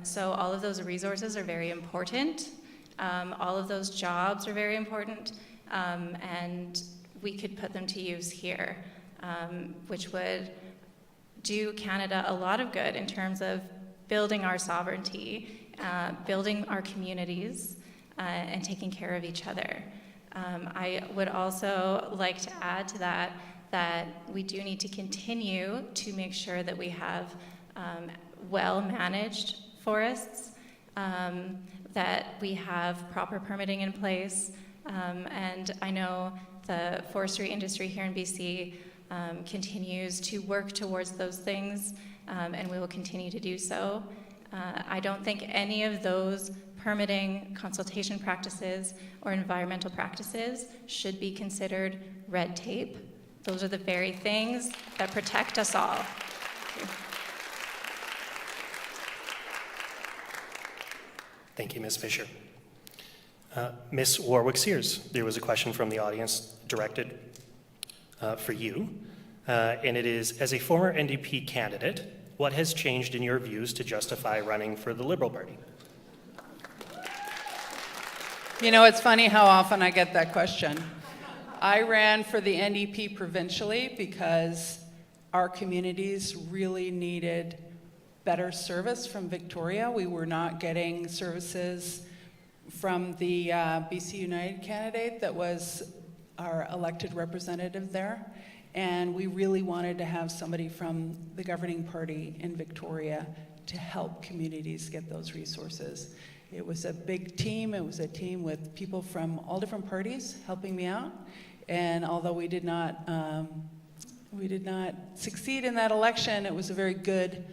So all of those resources are very important. All of those jobs are very important, and we could put them to use here, which would do Canada a lot of good in terms of building our sovereignty, building our communities, and taking care of each other. I would also like to add to that we do need to continue to make sure that we have well-managed forests, that we have proper permitting in place, and I know the forestry industry here in BC continues to work towards those things, and we will continue to do so. I don't think any of those permitting, consultation practices, or environmental practices should be considered red tape. Those are the very things that protect us all. Thank you, Ms. Visscher. Ms. Warwick Sears, there was a question from the audience directed for you, and it is, as a former NDP candidate, what has changed in your views to justify running for the Liberal Party? You know, it's funny how often I get that question. I ran for the NDP provincially because our communities really needed better service from Victoria. We were not getting services from the BC United candidate that was our elected representative there. And we really wanted to have somebody from the governing party in Victoria to help communities get those resources. It was a big team. It was a team with people from all different parties helping me out. And although we did not succeed in that election, it was a very good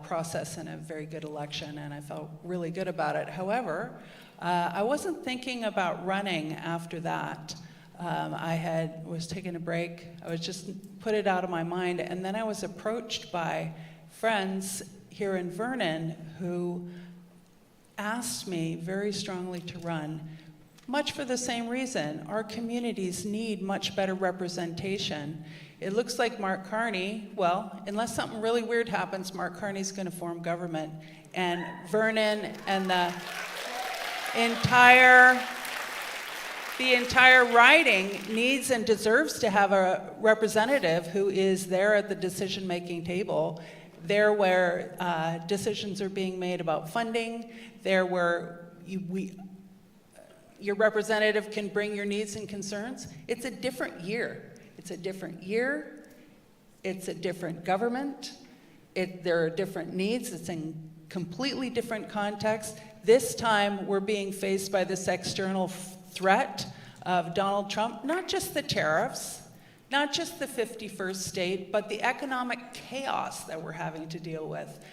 process and a very good election, and I felt really good about it. However, I wasn't thinking about running after that. I was taking a break. I was just put it out of my mind, and then I was approached by friends here in Vernon who asked me very strongly to run, much for the same reason. Our communities need much better representation. It looks like Mark Carney, well, unless something really weird happens, Mark Carney's going to form government, and Vernon and the entire riding needs and deserves to have a representative who is there at the decision-making table, there where decisions are being made about funding, there where your representative can bring your needs and concerns. It's a different year. It's a different year. It's a different government. There are different needs. It's in completely different context. This time, we're being faced by this external threat of Donald Trump, not just the tariffs, not just the 51st state, but the economic chaos that we're having to deal with.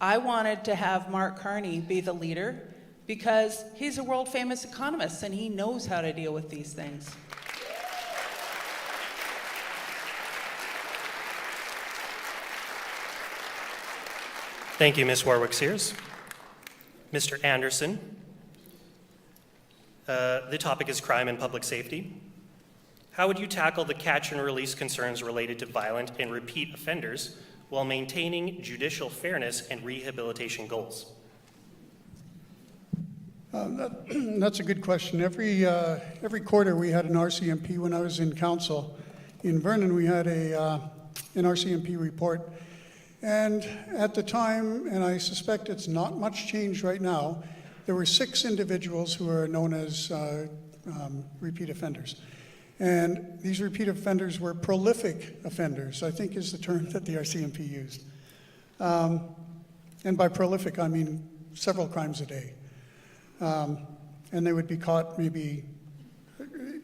I wanted to have Mark Carney be the leader because he's a world famous economist and he knows how to deal with these things. Thank you, Ms. Warwick Sears. Mr. Anderson, the topic is crime and public safety. How would you tackle the catch and release concerns related to violent and repeat offenders while maintaining judicial fairness and rehabilitation goals? That's a good question. Every quarter we had an RCMP. When I was in council in Vernon, we had an RCMP report. And at the time, and I suspect it's not much changed right now, there were 6 individuals who are known as repeat offenders. And these repeat offenders were prolific offenders, I think is the term that the RCMP used. And by prolific, I mean several crimes a day. And they would be caught maybe,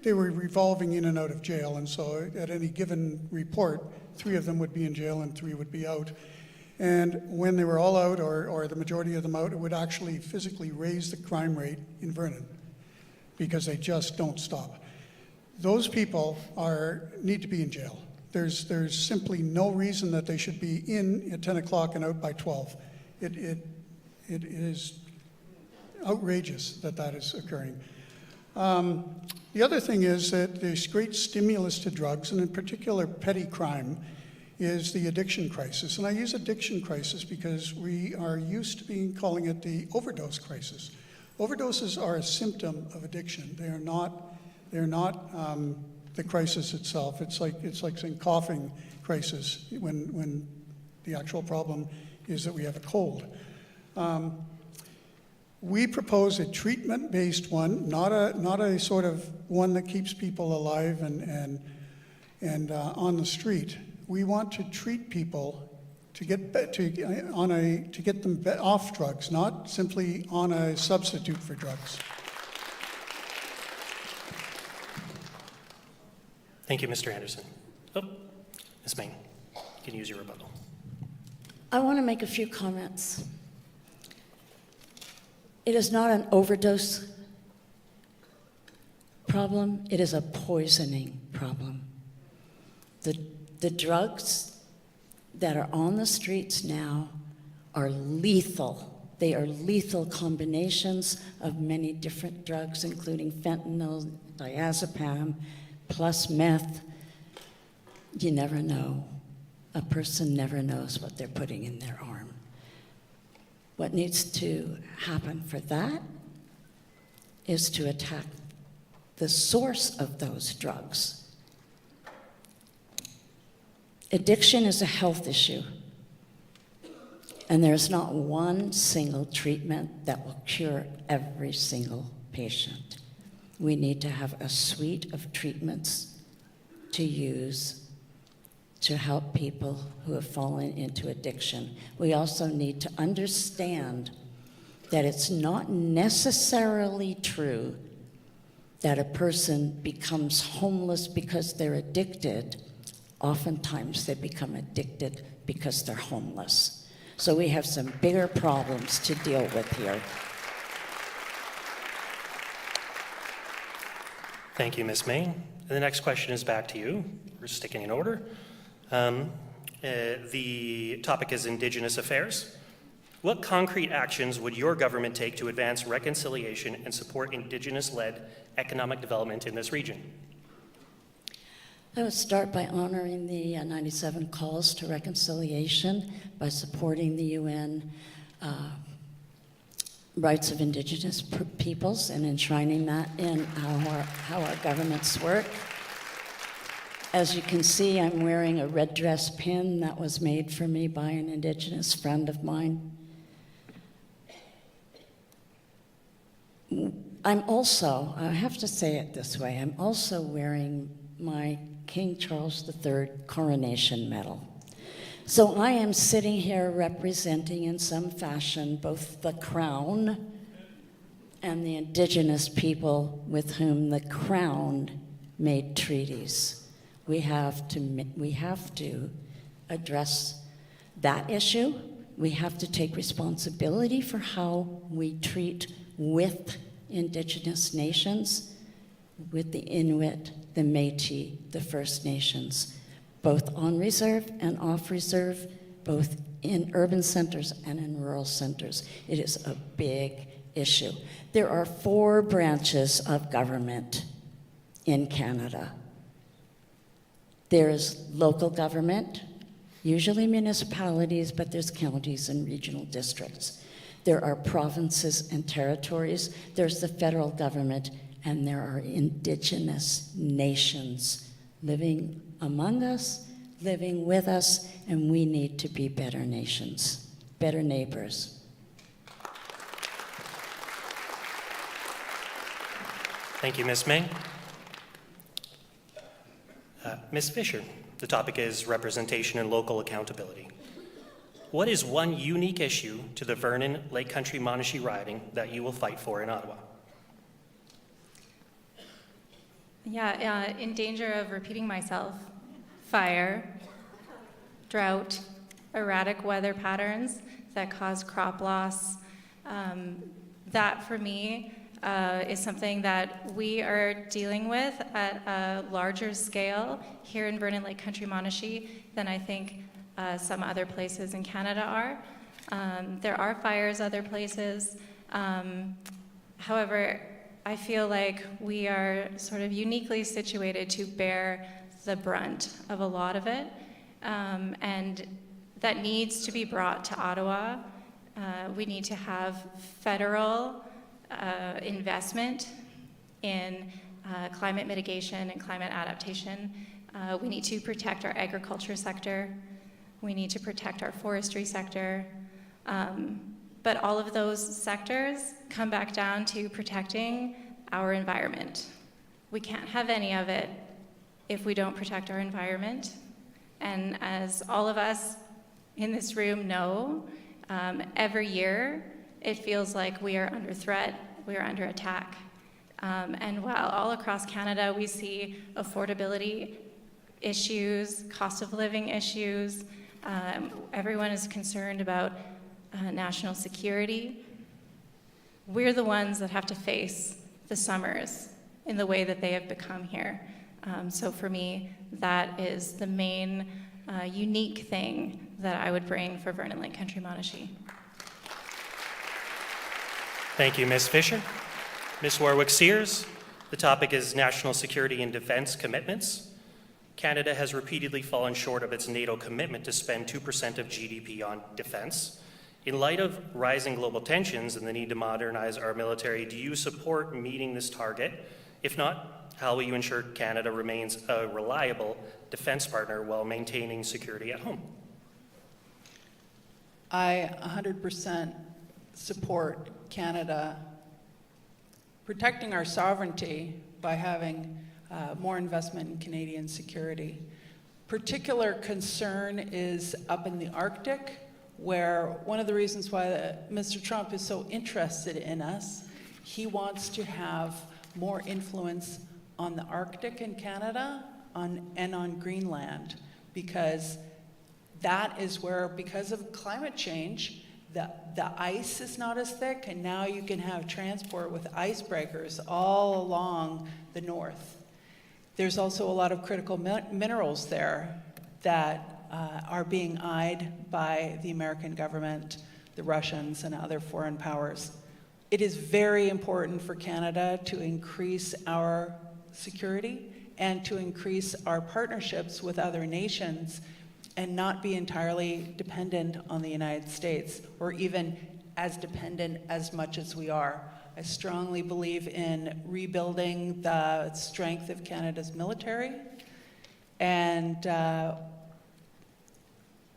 they were revolving in and out of jail, and so at any given report, 3 of them would be in jail and 3 would be out. And when they were all out, or the majority of them out, it would actually physically raise the crime rate in Vernon because they just don't stop. Those people need to be in jail. There's simply no reason that they should be in at 10 o'clock and out by 12. It is outrageous that is occurring. The other thing is that there's great stimulus to drugs, and in particular petty crime, is the addiction crisis. And I use addiction crisis because we are used to calling it the overdose crisis. Overdoses are a symptom of addiction. They're not the crisis itself. It's like saying coughing crisis when the actual problem is that we have a cold. We propose a treatment-based one, not a sort of one that keeps people alive and on the street. We want to treat people to get them off drugs, not simply on a substitute for drugs. Thank you, Mr. Anderson. Oh, Ms. Main, you can use your rebuttal. I want to make a few comments. It is not an overdose problem, it is a poisoning problem. The drugs that are on the streets now are lethal. They are lethal combinations of many different drugs, including fentanyl, diazepam, plus meth. You never know. A person never knows what they're putting in their arm. What needs to happen for that is to attack the source of those drugs. Addiction is a health issue, and there's not one single treatment that will cure every single patient. We need to have a suite of treatments to use to help people who have fallen into addiction. We also need to understand that it's not necessarily true that a person becomes homeless because they're addicted. Oftentimes they become addicted because they're homeless. So we have some bigger problems to deal with here. Thank you, Ms. Main. And the next question is back to you. We're sticking in order. The topic is Indigenous affairs. What concrete actions would your government take to advance reconciliation and support Indigenous-led economic development in this region? I would start by honoring the 97 calls to reconciliation by supporting the UN rights of Indigenous peoples and enshrining that in how our governments work. As you can see, I'm wearing a red dress pin that was made for me by an Indigenous friend of mine. I'm also, I have to say it this way, I'm also wearing my King Charles III coronation medal. So I am sitting here representing in some fashion both the Crown and the Indigenous people with whom the Crown made treaties. We have to address that issue. We have to take responsibility for how we treat with Indigenous nations, with the Inuit, the Métis, the First Nations, both on reserve and off reserve, both in urban centers and in rural centers. It is a big issue. There are 4 branches of government in Canada. There's local government, usually municipalities, but there's counties and regional districts. There are provinces and territories. There's the federal government, and there are Indigenous nations living among us, living with us, and we need to be better nations, better neighbors. Thank you, Ms. Main. Ms. Visscher, the topic is representation and local accountability. What is one unique issue to the Vernon-Lake Country-Monashee riding that you will fight for in Ottawa? Yeah, in danger of repeating myself, fire, drought, erratic weather patterns that cause crop loss. That, for me, is something that we are dealing with at a larger scale here in Vernon-Lake Country-Monashee than I think some other places in Canada are. There are fires other places. However, I feel like we are sort of uniquely situated to bear the brunt of a lot of it, and that needs to be brought to Ottawa. We need to have federal investment in climate mitigation and climate adaptation. We need to protect our agriculture sector. We need to protect our forestry sector. But all of those sectors come back down to protecting our environment. We can't have any of it if we don't protect our environment. And as all of us in this room know, every year it feels like we are under threat, we are under attack. And while all across Canada we see affordability issues, cost of living issues, everyone is concerned about national security, we're the ones that have to face the summers in the way that they have become here. So for me, that is the main unique thing that I would bring for Vernon-Lake Country-Monashee. Thank you, Ms. Visscher. Ms. Warwick Sears, the topic is national security and defense commitments. Canada has repeatedly fallen short of its NATO commitment to spend 2% of GDP on defense. In light of rising global tensions and the need to modernize our military, do you support meeting this target? If not, how will you ensure Canada remains a reliable defense partner while maintaining security at home? I 100% support Canada protecting our sovereignty by having more investment in Canadian security. Particular concern is up in the Arctic, where one of the reasons why Mr. Trump is so interested in us, he wants to have more influence on the Arctic in Canada and on Greenland, because that is where, because of climate change, the ice is not as thick, and now you can have transport with icebreakers all along the north. There's also a lot of critical minerals there that are being eyed by the American government, the Russians, and other foreign powers. It is very important for Canada to increase our security and to increase our partnerships with other nations and not be entirely dependent on the United States, or even as dependent as much as we are. I strongly believe in rebuilding the strength of Canada's military and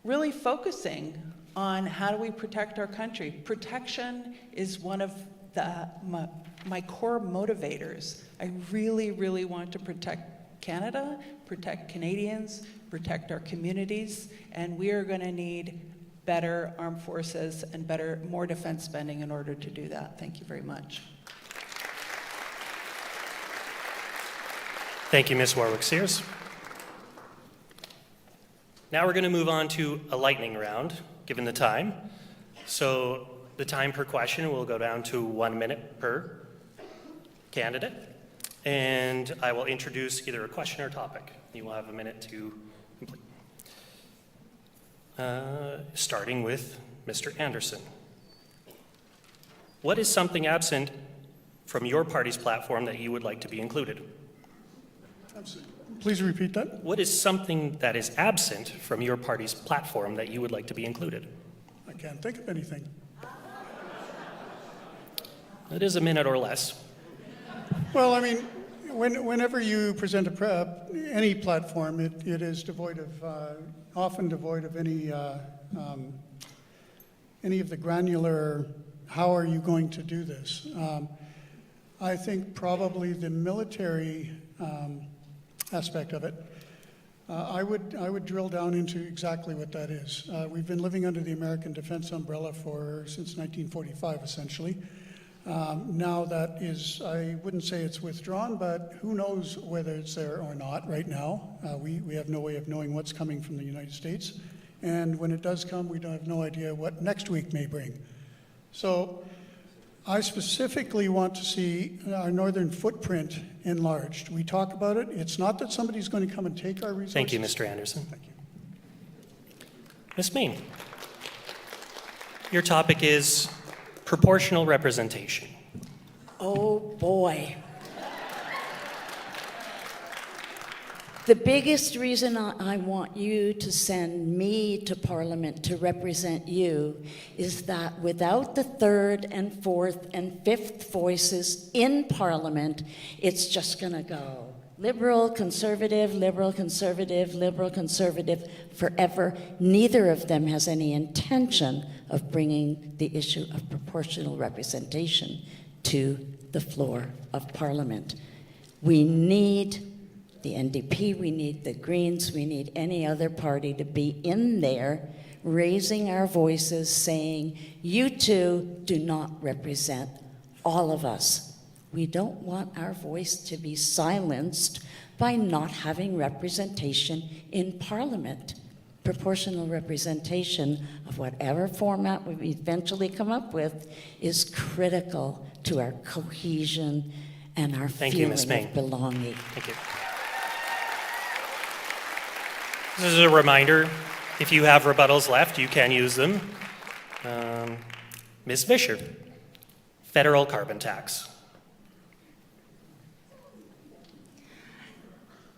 really focusing on how do we protect our country. Protection is one of my core motivators. I really, really want to protect Canada, protect Canadians, protect our communities, and we are going to need better armed forces and more defense spending in order to do that. Thank you very much. Thank you, Ms. Warwick Sears. Now we're going to move on to a lightning round, given the time. So The time per question will go down to 1 minute per candidate. And I will introduce either a question or topic. You will have a minute to complete. Starting with Mr. Anderson. What is something absent from your party's platform that you would like to be included? Please repeat that. What is something that is absent from your party's platform that you would like to be included? I can't think of anything. It is a minute or less. Well, I mean, whenever you present any platform, it is devoid of, often devoid of any of the granular, how are you going to do this? I think probably the military aspect of it, I would drill down into exactly what that is. We've been living under the American defense umbrella since 1945, essentially. Now that is, I wouldn't say it's withdrawn, but who knows whether it's there or not right now. We have no way of knowing what's coming from the United States. And when it does come, we don't have no idea what next week may bring. So I specifically want to see our northern footprint enlarged. We talk about it. It's not that somebody's going to come and take our resources. Thank you, Mr. Anderson. Thank you. Ms. Main, your topic is proportional representation. Oh boy. The biggest reason I want you to send me to Parliament to represent you is that without the third and fourth and fifth voices in Parliament, it's just going to go liberal, conservative, liberal, conservative, liberal, conservative forever. Neither of them has any intention of bringing the issue of proportional representation to the floor of Parliament. We need the NDP, we need the Greens, we need any other party to be in there raising our voices saying, you two do not represent all of us. We don't want our voice to be silenced by not having representation in Parliament. Proportional representation of whatever format we eventually come up with is critical to our cohesion and our feeling of belonging. Thank you. This is a reminder, if you have rebuttals left, you can use them. Ms. Visscher, federal carbon tax.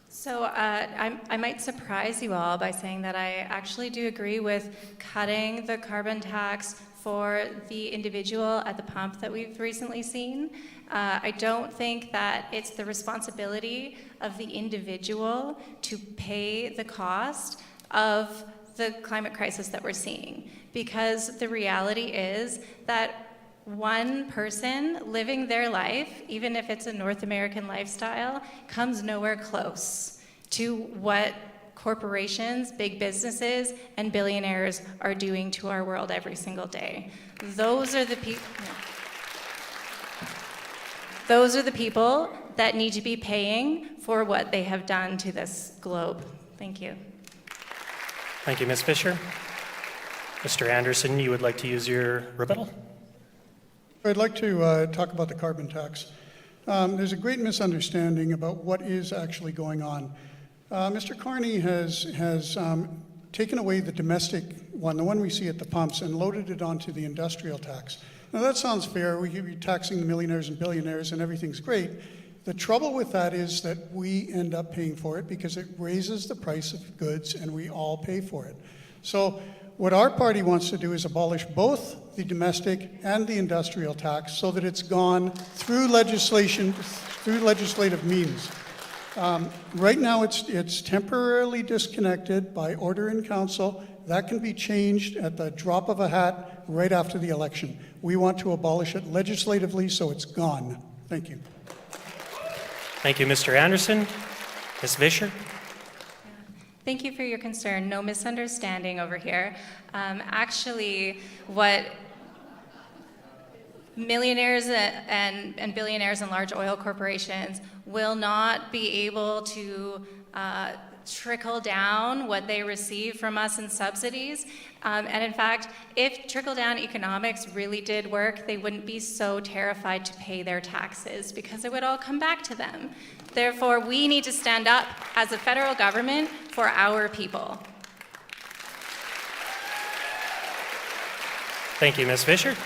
So I might surprise you all by saying that I actually do agree with cutting the carbon tax for the individual at the pump that we've recently seen. I don't think that it's the responsibility of the individual to pay the cost of the climate crisis that we're seeing, because the reality is that one person living their life, even if it's a North American lifestyle, comes nowhere close to what corporations, big businesses, and billionaires are doing to our world every single day. Those are the people that need to be paying for what they have done to this globe. Thank you. Thank you, Ms. Visscher. Mr. Anderson, you would like to use your rebuttal? I'd like to talk about the carbon tax. There's a great misunderstanding about what is actually going on. Mr. Carney has taken away the domestic one, the one we see at the pumps, and loaded it onto the industrial tax. Now that sounds fair. We could be taxing the millionaires and billionaires and everything's great. The trouble with that is that we end up paying for it because it raises the price of goods and we all pay for it. So what our party wants to do is abolish both the domestic and the industrial tax so that it's gone through legislation, through legislative means. Right now it's temporarily disconnected by order in council. That can be changed at the drop of a hat right after the election. We want to abolish it legislatively so it's gone. Thank you. Thank you, Mr. Anderson. Ms. Visscher? Thank you for your concern. No misunderstanding over here. Actually, what millionaires and billionaires and large oil corporations will not be able to trickle down what they receive from us in subsidies. And in fact, if trickle-down economics really did work, they wouldn't be so terrified to pay their taxes because it would all come back to them. Therefore, we need to stand up as a federal government for our people. Thank you, Ms. Visscher.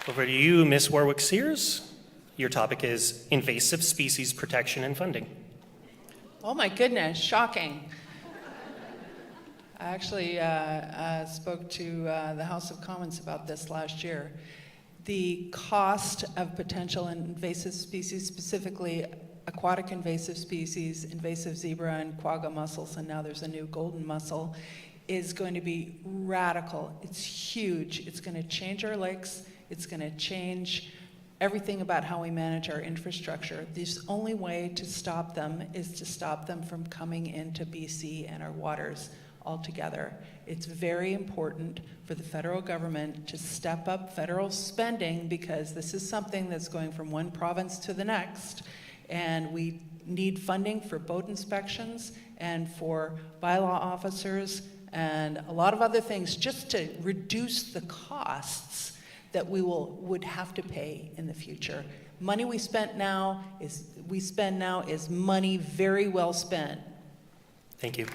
Over to you, Ms. Warwick Sears. Your topic is invasive species protection and funding. Oh my goodness, shocking. I actually spoke to the House of Commons about this last year. The cost of potential invasive species, specifically aquatic invasive species, invasive zebra and quagga mussels, and now there's a new golden mussel, is going to be radical. It's huge. It's going to change our lakes. It's going to change everything about how we manage our infrastructure. The only way to stop them is to stop them from coming into BC and our waters altogether. It's very important for the federal government to step up federal spending because this is something that's going from one province to the next, and we need funding for boat inspections and for bylaw officers and a lot of other things just to reduce the costs that we would have to pay in the future. Money we spend now is money very well spent. Thank you.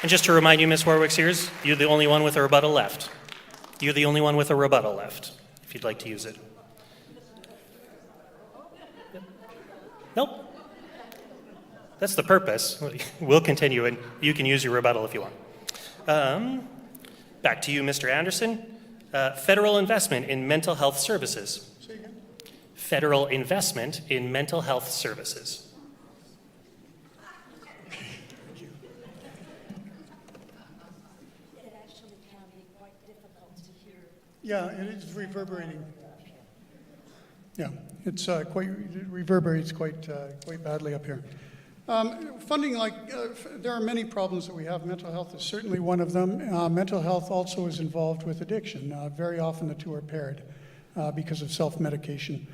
And just to remind you, Ms. Warwick Sears, you're the only one with a rebuttal left. You're the only one with a rebuttal left, if you'd like to use it. Nope. That's the purpose. We'll continue, and you can use your rebuttal if you want. Back to you, Mr. Anderson. Federal investment in mental health services. Say again? Federal investment in mental health services. It actually can be quite difficult to hear. Yeah, it is reverberating. Yeah, it's it reverberates quite badly up here. Funding, there are many problems that we have. Mental health is certainly one of them. Mental health also is involved with addiction. Very often the two are paired because of self-medication.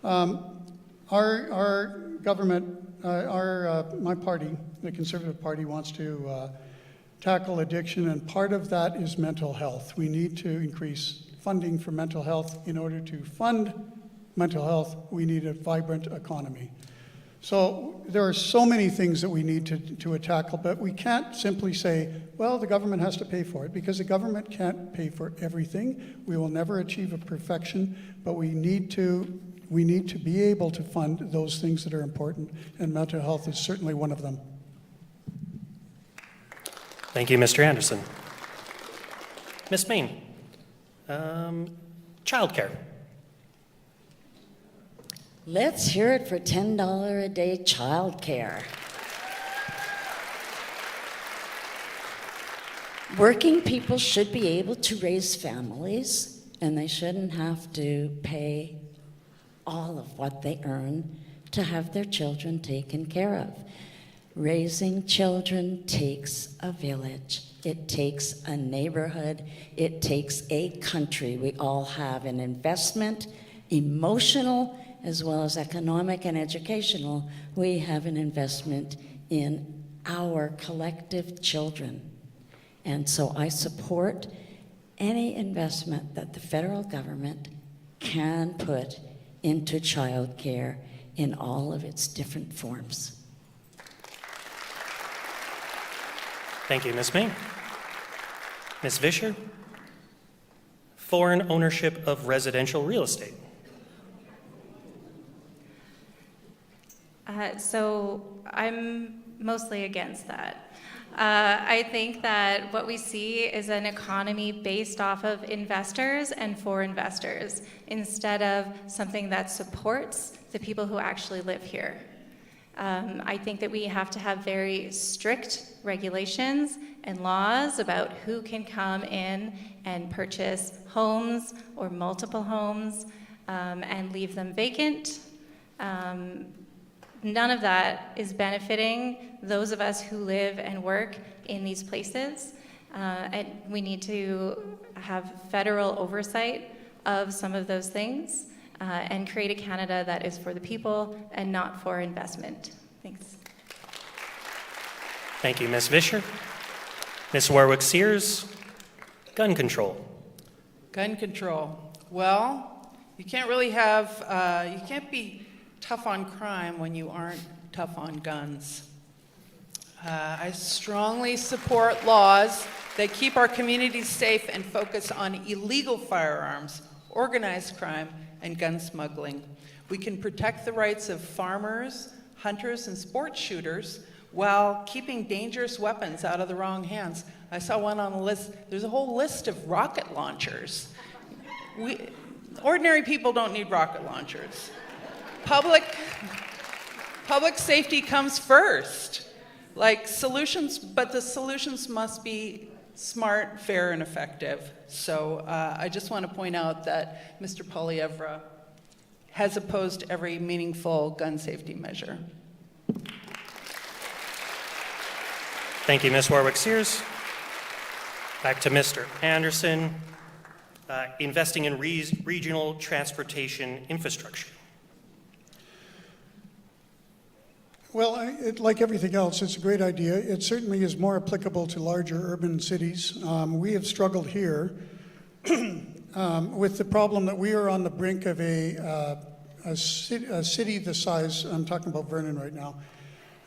Our government, my party, the Conservative Party, wants to tackle addiction, and part of that is mental health. We need to increase funding for mental health. In order to fund mental health, we need a vibrant economy. So there are so many things that we need to tackle, but we can't simply say, well, the government has to pay for it, because the government can't pay for everything. We will never achieve a perfection, but we need to be able to fund those things that are important, and mental health is certainly one of them. Thank you, Mr. Anderson. Ms. Main, childcare. Let's hear it for $10 a day childcare. Working people should be able to raise families, and they shouldn't have to pay all of what they earn to have their children taken care of. Raising children takes a village. It takes a neighborhood. It takes a country. We all have an investment, emotional, as well as economic and educational. We have an investment in our collective children. And so I support any investment that the federal government can put into childcare in all of its different forms. Thank you, Ms. Main. Ms. Visscher, foreign ownership of residential real estate. So I'm mostly against that. I think that what we see is an economy based off of investors and for investors, instead of something that supports the people who actually live here. I think that we have to have very strict regulations and laws about who can come in and purchase homes or multiple homes and leave them vacant. None of that is benefiting those of us who live and work in these places. And we need to have federal oversight of some of those things. and create a Canada that is for the people and not for investment. Thanks. Thank you, Ms. Visscher. Ms. Warwick Sears, gun control. Gun control. Well, you can't really you can't be tough on crime when you aren't tough on guns. I strongly support laws that keep our communities safe and focus on illegal firearms, organized crime, and gun smuggling. We can protect the rights of farmers, hunters, and sports shooters while keeping dangerous weapons out of the wrong hands. I saw one on the list. There's a whole list of rocket launchers. Ordinary people don't need rocket launchers. Public safety comes first. Like solutions, but the solutions must be smart, fair, and effective. So I just want to point out that Mr. Poilievre has opposed every meaningful gun safety measure. Thank you, Ms. Warwick Sears. Back to Mr. Anderson. Investing in regional transportation infrastructure. Well, like everything else, it's a great idea. It certainly is more applicable to larger urban cities. We have struggled here with the problem that we are on the brink of a city the size, I'm talking about Vernon right now,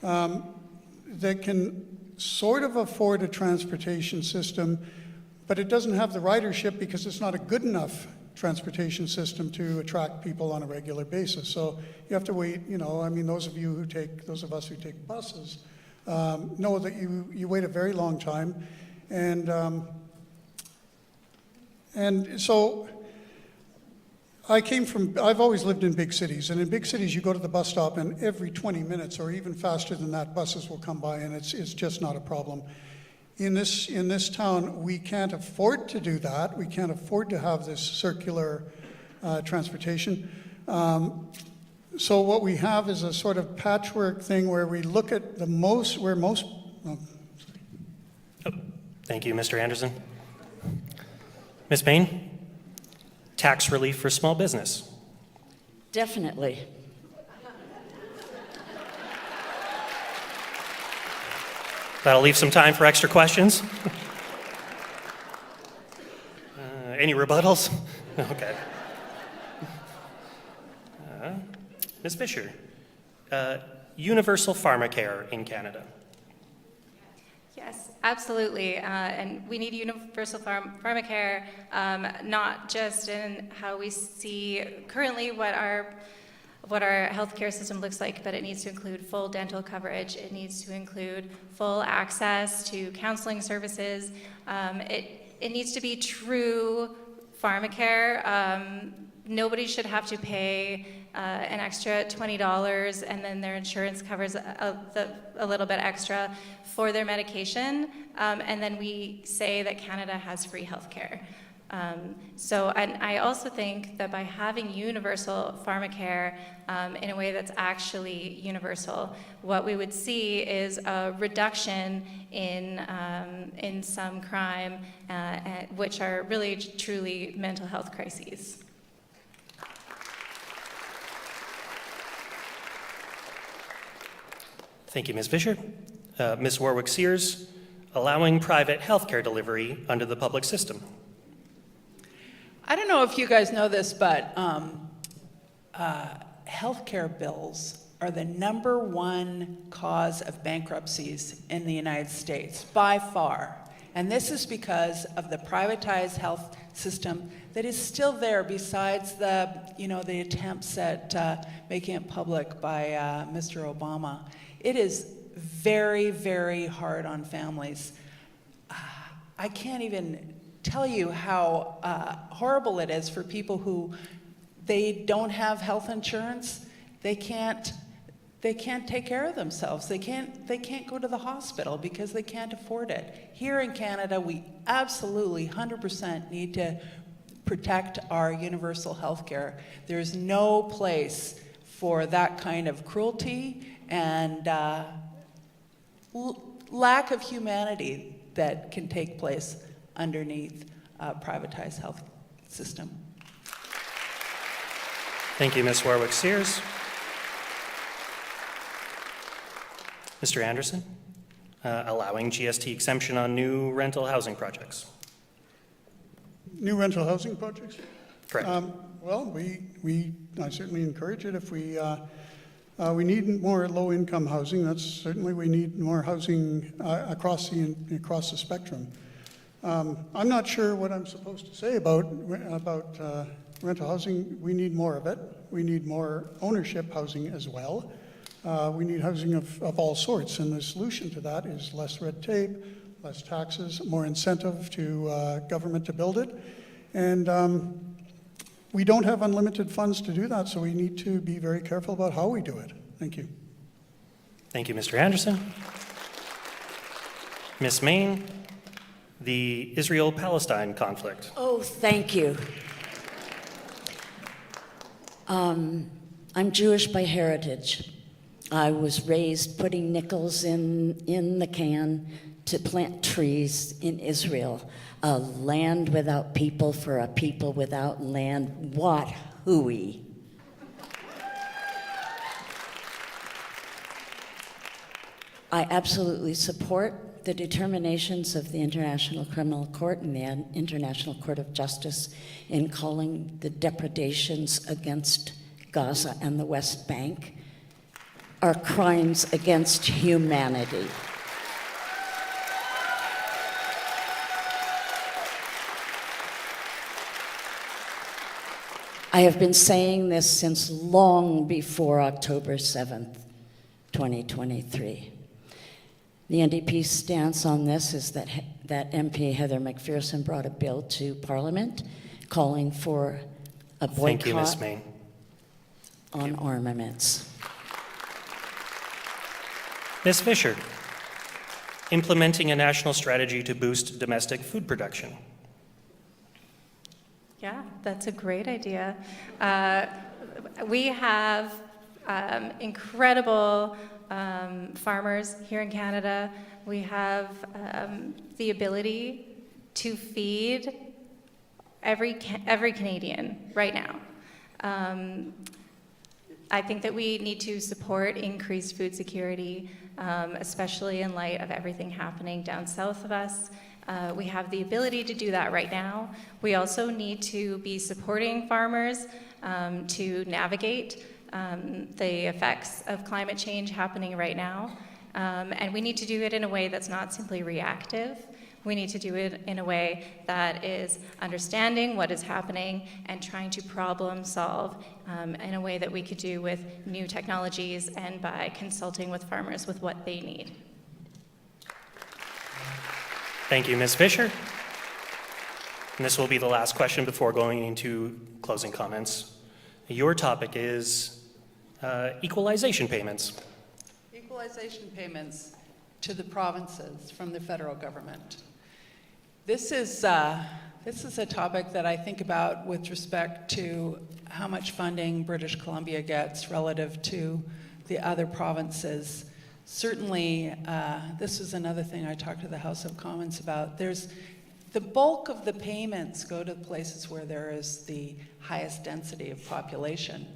that can sort of afford a transportation system, but it doesn't have the ridership because it's not a good enough transportation system to attract people on a regular basis. So you have to wait, I mean, those of us who take buses know that you wait a very long time. And so I've always lived in big cities, and in big cities you go to the bus stop and every 20 minutes or even faster than that, buses will come by, and it's just not a problem. In this town, we can't afford to do that. We can't afford to have this circular transportation. So what we have is a sort of patchwork thing where we look at Thank you, Mr. Anderson. Ms. Main, tax relief for small business. Definitely. That'll leave some time for extra questions. Any rebuttals? Okay. Ms. Visscher, universal pharmacare in Canada. Yes, absolutely. And we need universal pharmacare, not just in how we see currently what our healthcare system looks like, but it needs to include full dental coverage. It needs to include full access to counseling services. It needs to be true pharmacare. Nobody should have to pay an extra $20 and then their insurance covers a little bit extra for their medication. And then we say that Canada has free healthcare. And I also think that by having universal pharmacare in a way that's actually universal, what we would see is a reduction in some crime, which are really truly mental health crises. Thank you, Ms. Visscher. Ms. Warwick Sears, allowing private healthcare delivery under the public system. I don't know if you guys know this, but healthcare bills are the #1 cause of bankruptcies in the United States, by far. And this is because of the privatized health system that is still there, besides the attempts at making it public by Mr. Obama. It is very, very hard on families. I can't even tell you how horrible it is for people who they don't have health insurance. They can't take care of themselves. They can't go to the hospital because they can't afford it. Here in Canada, we absolutely 100% need to protect our universal health care. There's no place for that kind of cruelty and lack of humanity that can take place underneath a privatized health system. Thank you, Ms. Warwick Sears. Mr. Anderson, allowing GST exemption on new rental housing projects. New rental housing projects? Correct. Well, I certainly encourage it. If we need more low-income housing, that's certainly, we need more housing across the spectrum. I'm not sure what I'm supposed to say about rental housing. We need more of it. We need more ownership housing as well. We need housing of all sorts, and the solution to that is less red tape, less taxes, more incentive to government to build it. And we don't have unlimited funds to do that, so we need to be very careful about how we do it. Thank you. Thank you, Mr. Anderson. Ms. Main, the Israel-Palestine conflict. Oh, thank you. I'm Jewish by heritage. I was raised putting nickels in the can to plant trees in Israel. A land without people for a people without land. What hooey. I absolutely support the determinations of the International Criminal Court and the International Court of Justice in calling the depredations against Gaza and the West Bank are crimes against humanity. I have been saying this since long before October 7th, 2023. The NDP's stance on this is that MP Heather McPherson brought a bill to Parliament calling for a boycott Thank you, Ms. Main. on armaments. Ms. Visscher, implementing a national strategy to boost domestic food production. Yeah, that's a great idea. We have incredible farmers here in Canada. We have the ability to feed every Canadian right now. I think that we need to support increased food security, especially in light of everything happening down south of us. We have the ability to do that right now. We also need to be supporting farmers to navigate the effects of climate change happening right now. And we need to do it in a way that's not simply reactive. We need to do it in a way that is understanding what is happening and trying to problem solve in a way that we could do with new technologies and by consulting with farmers with what they need. Thank you, Ms. Visscher. And this will be the last question before going into closing comments. Your topic is equalization payments. Equalization payments to the provinces from the federal government. This is a topic that I think about with respect to how much funding British Columbia gets relative to the other provinces. Certainly, this is another thing I talked to the House of Commons about. The bulk of the payments go to places where there is the highest density of population.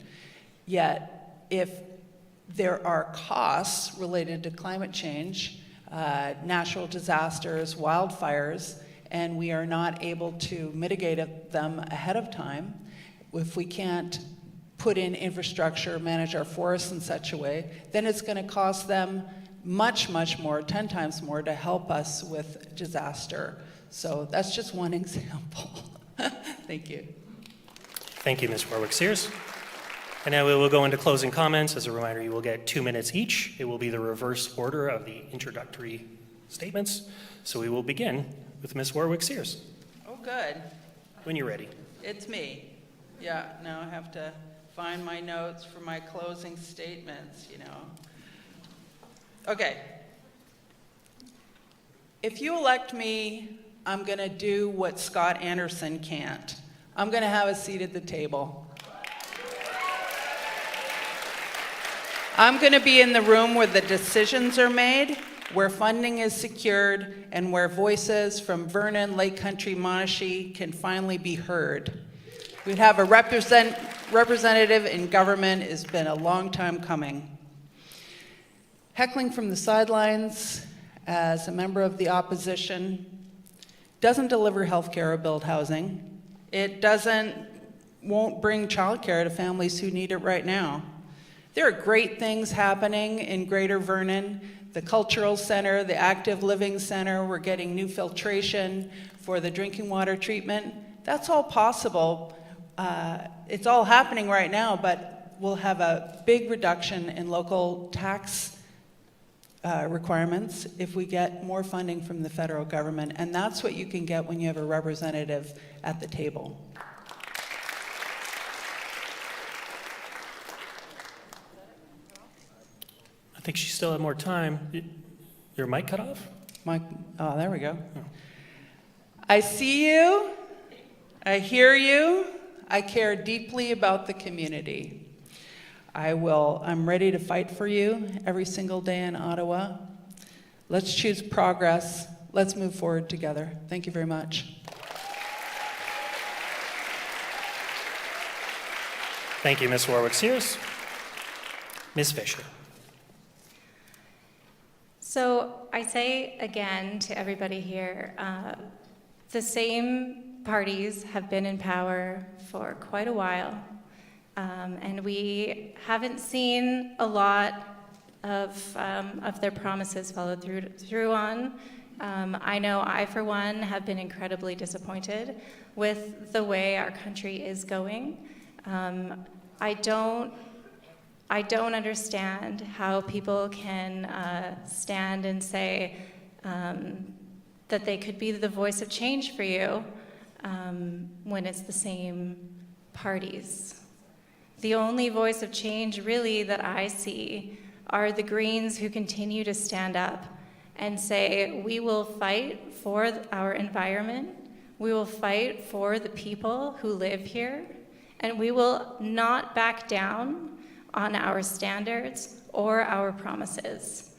Yet, if there are costs related to climate change, natural disasters, wildfires, and we are not able to mitigate them ahead of time, if we can't put in infrastructure, manage our forests in such a way, then it's going to cost them much, much more, 10 times more, to help us with disaster. So that's just one example. Thank you. Thank you, Ms. Warwick Sears. And now we will go into closing comments. As a reminder, you will get 2 minutes each. It will be the reverse order of the introductory statements. So we will begin with Ms. Warwick Sears. Oh, good. When you're ready. It's me. Yeah, now I have to find my notes for my closing statements, you know. Okay. If you elect me, I'm going to do what Scott Anderson can't. I'm going to have a seat at the table. I'm going to be in the room where the decisions are made, where funding is secured, and where voices from Vernon-Lake Country-Monashee can finally be heard. We'd have a representative in government has been a long time coming. Heckling from the sidelines as a member of the opposition doesn't deliver health care or build housing. It won't bring childcare to families who need it right now. There are great things happening in Greater Vernon. The Cultural Center, the Active Living Center, we're getting new filtration for the drinking water treatment. That's all possible. It's all happening right now, but we'll have a big reduction in local tax requirements if we get more funding from the federal government, and that's what you can get when you have a representative at the table. I think she still had more time. Your mic cut off? Oh, there we go. I see you, I hear you, I care deeply about the community. I'm ready to fight for you every single day in Ottawa. Let's choose progress. Let's move forward together. Thank you very much. Thank you, Ms. Warwick Sears. Ms. Visscher. So I say again to everybody here, the same parties have been in power for quite a while, and we haven't seen a lot of their promises followed through on. I know I, for one, have been incredibly disappointed with the way our country is going. I don't understand how people can stand and say that they could be the voice of change for you when it's the same parties. The only voice of change really that I see are the Greens who continue to stand up and say, we will fight for our environment, we will fight for the people who live here, and we will not back down on our standards or our promises.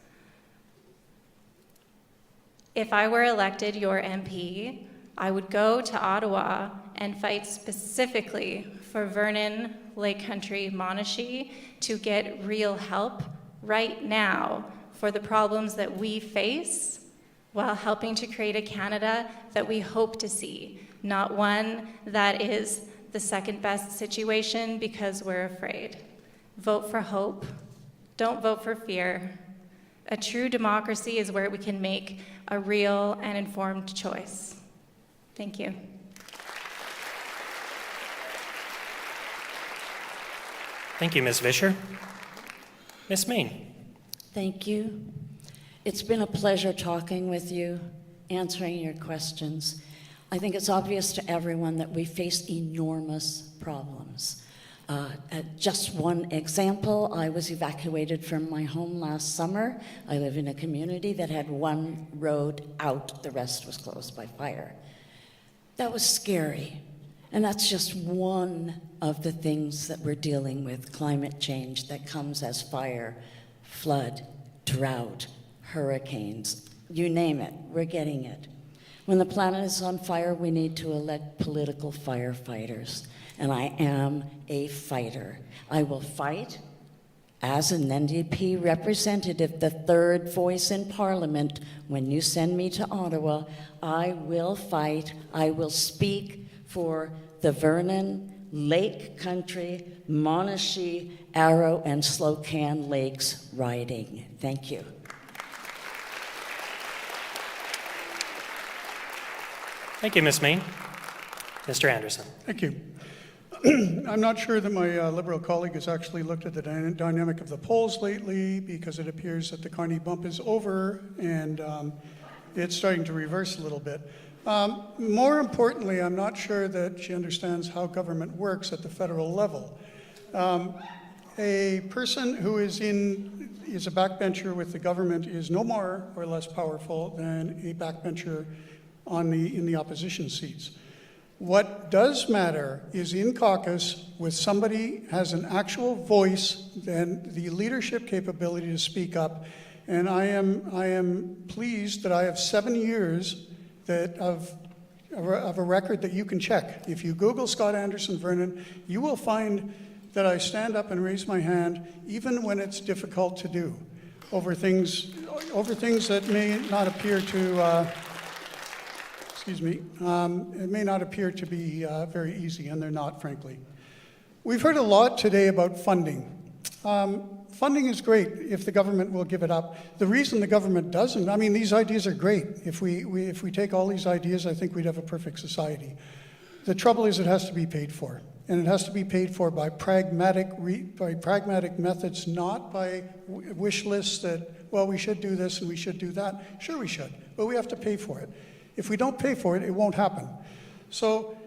If I were elected your MP, I would go to Ottawa and fight specifically for Vernon-Lake Country-Monashee to get real help right now for the problems that we face while helping to create a Canada that we hope to see, not one that is the second best situation because we're afraid. Vote for hope. Don't vote for fear. A true democracy is where we can make a real and informed choice. Thank you. Thank you, Ms. Visscher. Ms. Main. Thank you. It's been a pleasure talking with you, answering your questions. I think it's obvious to everyone that we face enormous problems. Just one example, I was evacuated from my home last summer. I live in a community that had one road out, the rest was closed by fire. That was scary. And that's just one of the things that we're dealing with, climate change that comes as fire, flood, drought, hurricanes, you name it, we're getting it. When the planet is on fire, we need to elect political firefighters. And I am a fighter. I will fight as an NDP representative, the third voice in Parliament. When you send me to Ottawa, I will fight. I will speak for the Vernon-Lake Country-Monashee, Arrow, and Slocan Lakes riding. Thank you. Thank you, Ms. Main. Mr. Anderson. Thank you. I'm not sure that my Liberal colleague has actually looked at the dynamic of the polls lately, because it appears that the Carney bump is over and it's starting to reverse a little bit. More importantly, I'm not sure that she understands how government works at the federal level. A person who is a backbencher with the government is no more or less powerful than a backbencher in the opposition seats. What does matter is in caucus, with somebody has an actual voice and the leadership capability to speak up. And I am pleased that I have 7 years of a record that you can check. If you Google Scott Anderson Vernon, you will find that I stand up and raise my hand, even when it's difficult to do, over things that may not appear to, it may not appear to be very easy, and they're not, frankly. We've heard a lot today about funding. Funding is great if the government will give it up. The reason the government doesn't, I mean, these ideas are great. If we take all these ideas, I think we'd have a perfect society. The trouble is it has to be paid for. And it has to be paid for by pragmatic methods, not by wish lists that, well, we should do this and we should do that. Sure we should, but we have to pay for it. If we don't pay for it, it won't happen. So,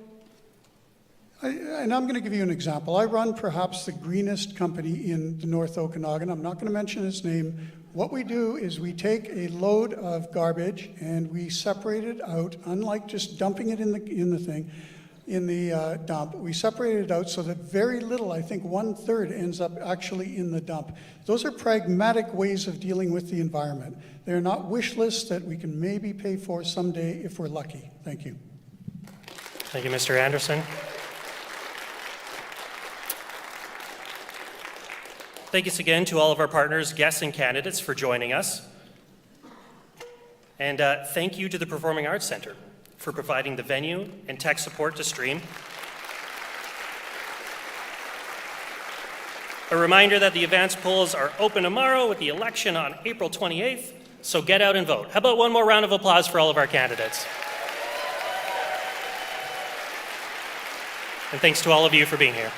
and I'm going to give you an example. I run perhaps the greenest company in the North Okanagan. I'm not going to mention its name. What we do is we take a load of garbage and we separate it out, unlike just dumping it in the dump. We separate it out so that very little, I think 1/3, ends up actually in the dump. Those are pragmatic ways of dealing with the environment. They're not wish lists that we can maybe pay for someday if we're lucky. Thank you. Thank you, Mr. Anderson. Thanks again to all of our partners, guests, and candidates for joining us. And thank you to the Performing Arts Centre for providing the venue and tech support to stream. A reminder that the advance polls are open tomorrow with the election on April 28th, so get out and vote. How about one more round of applause for all of our candidates? And thanks to all of you for being here.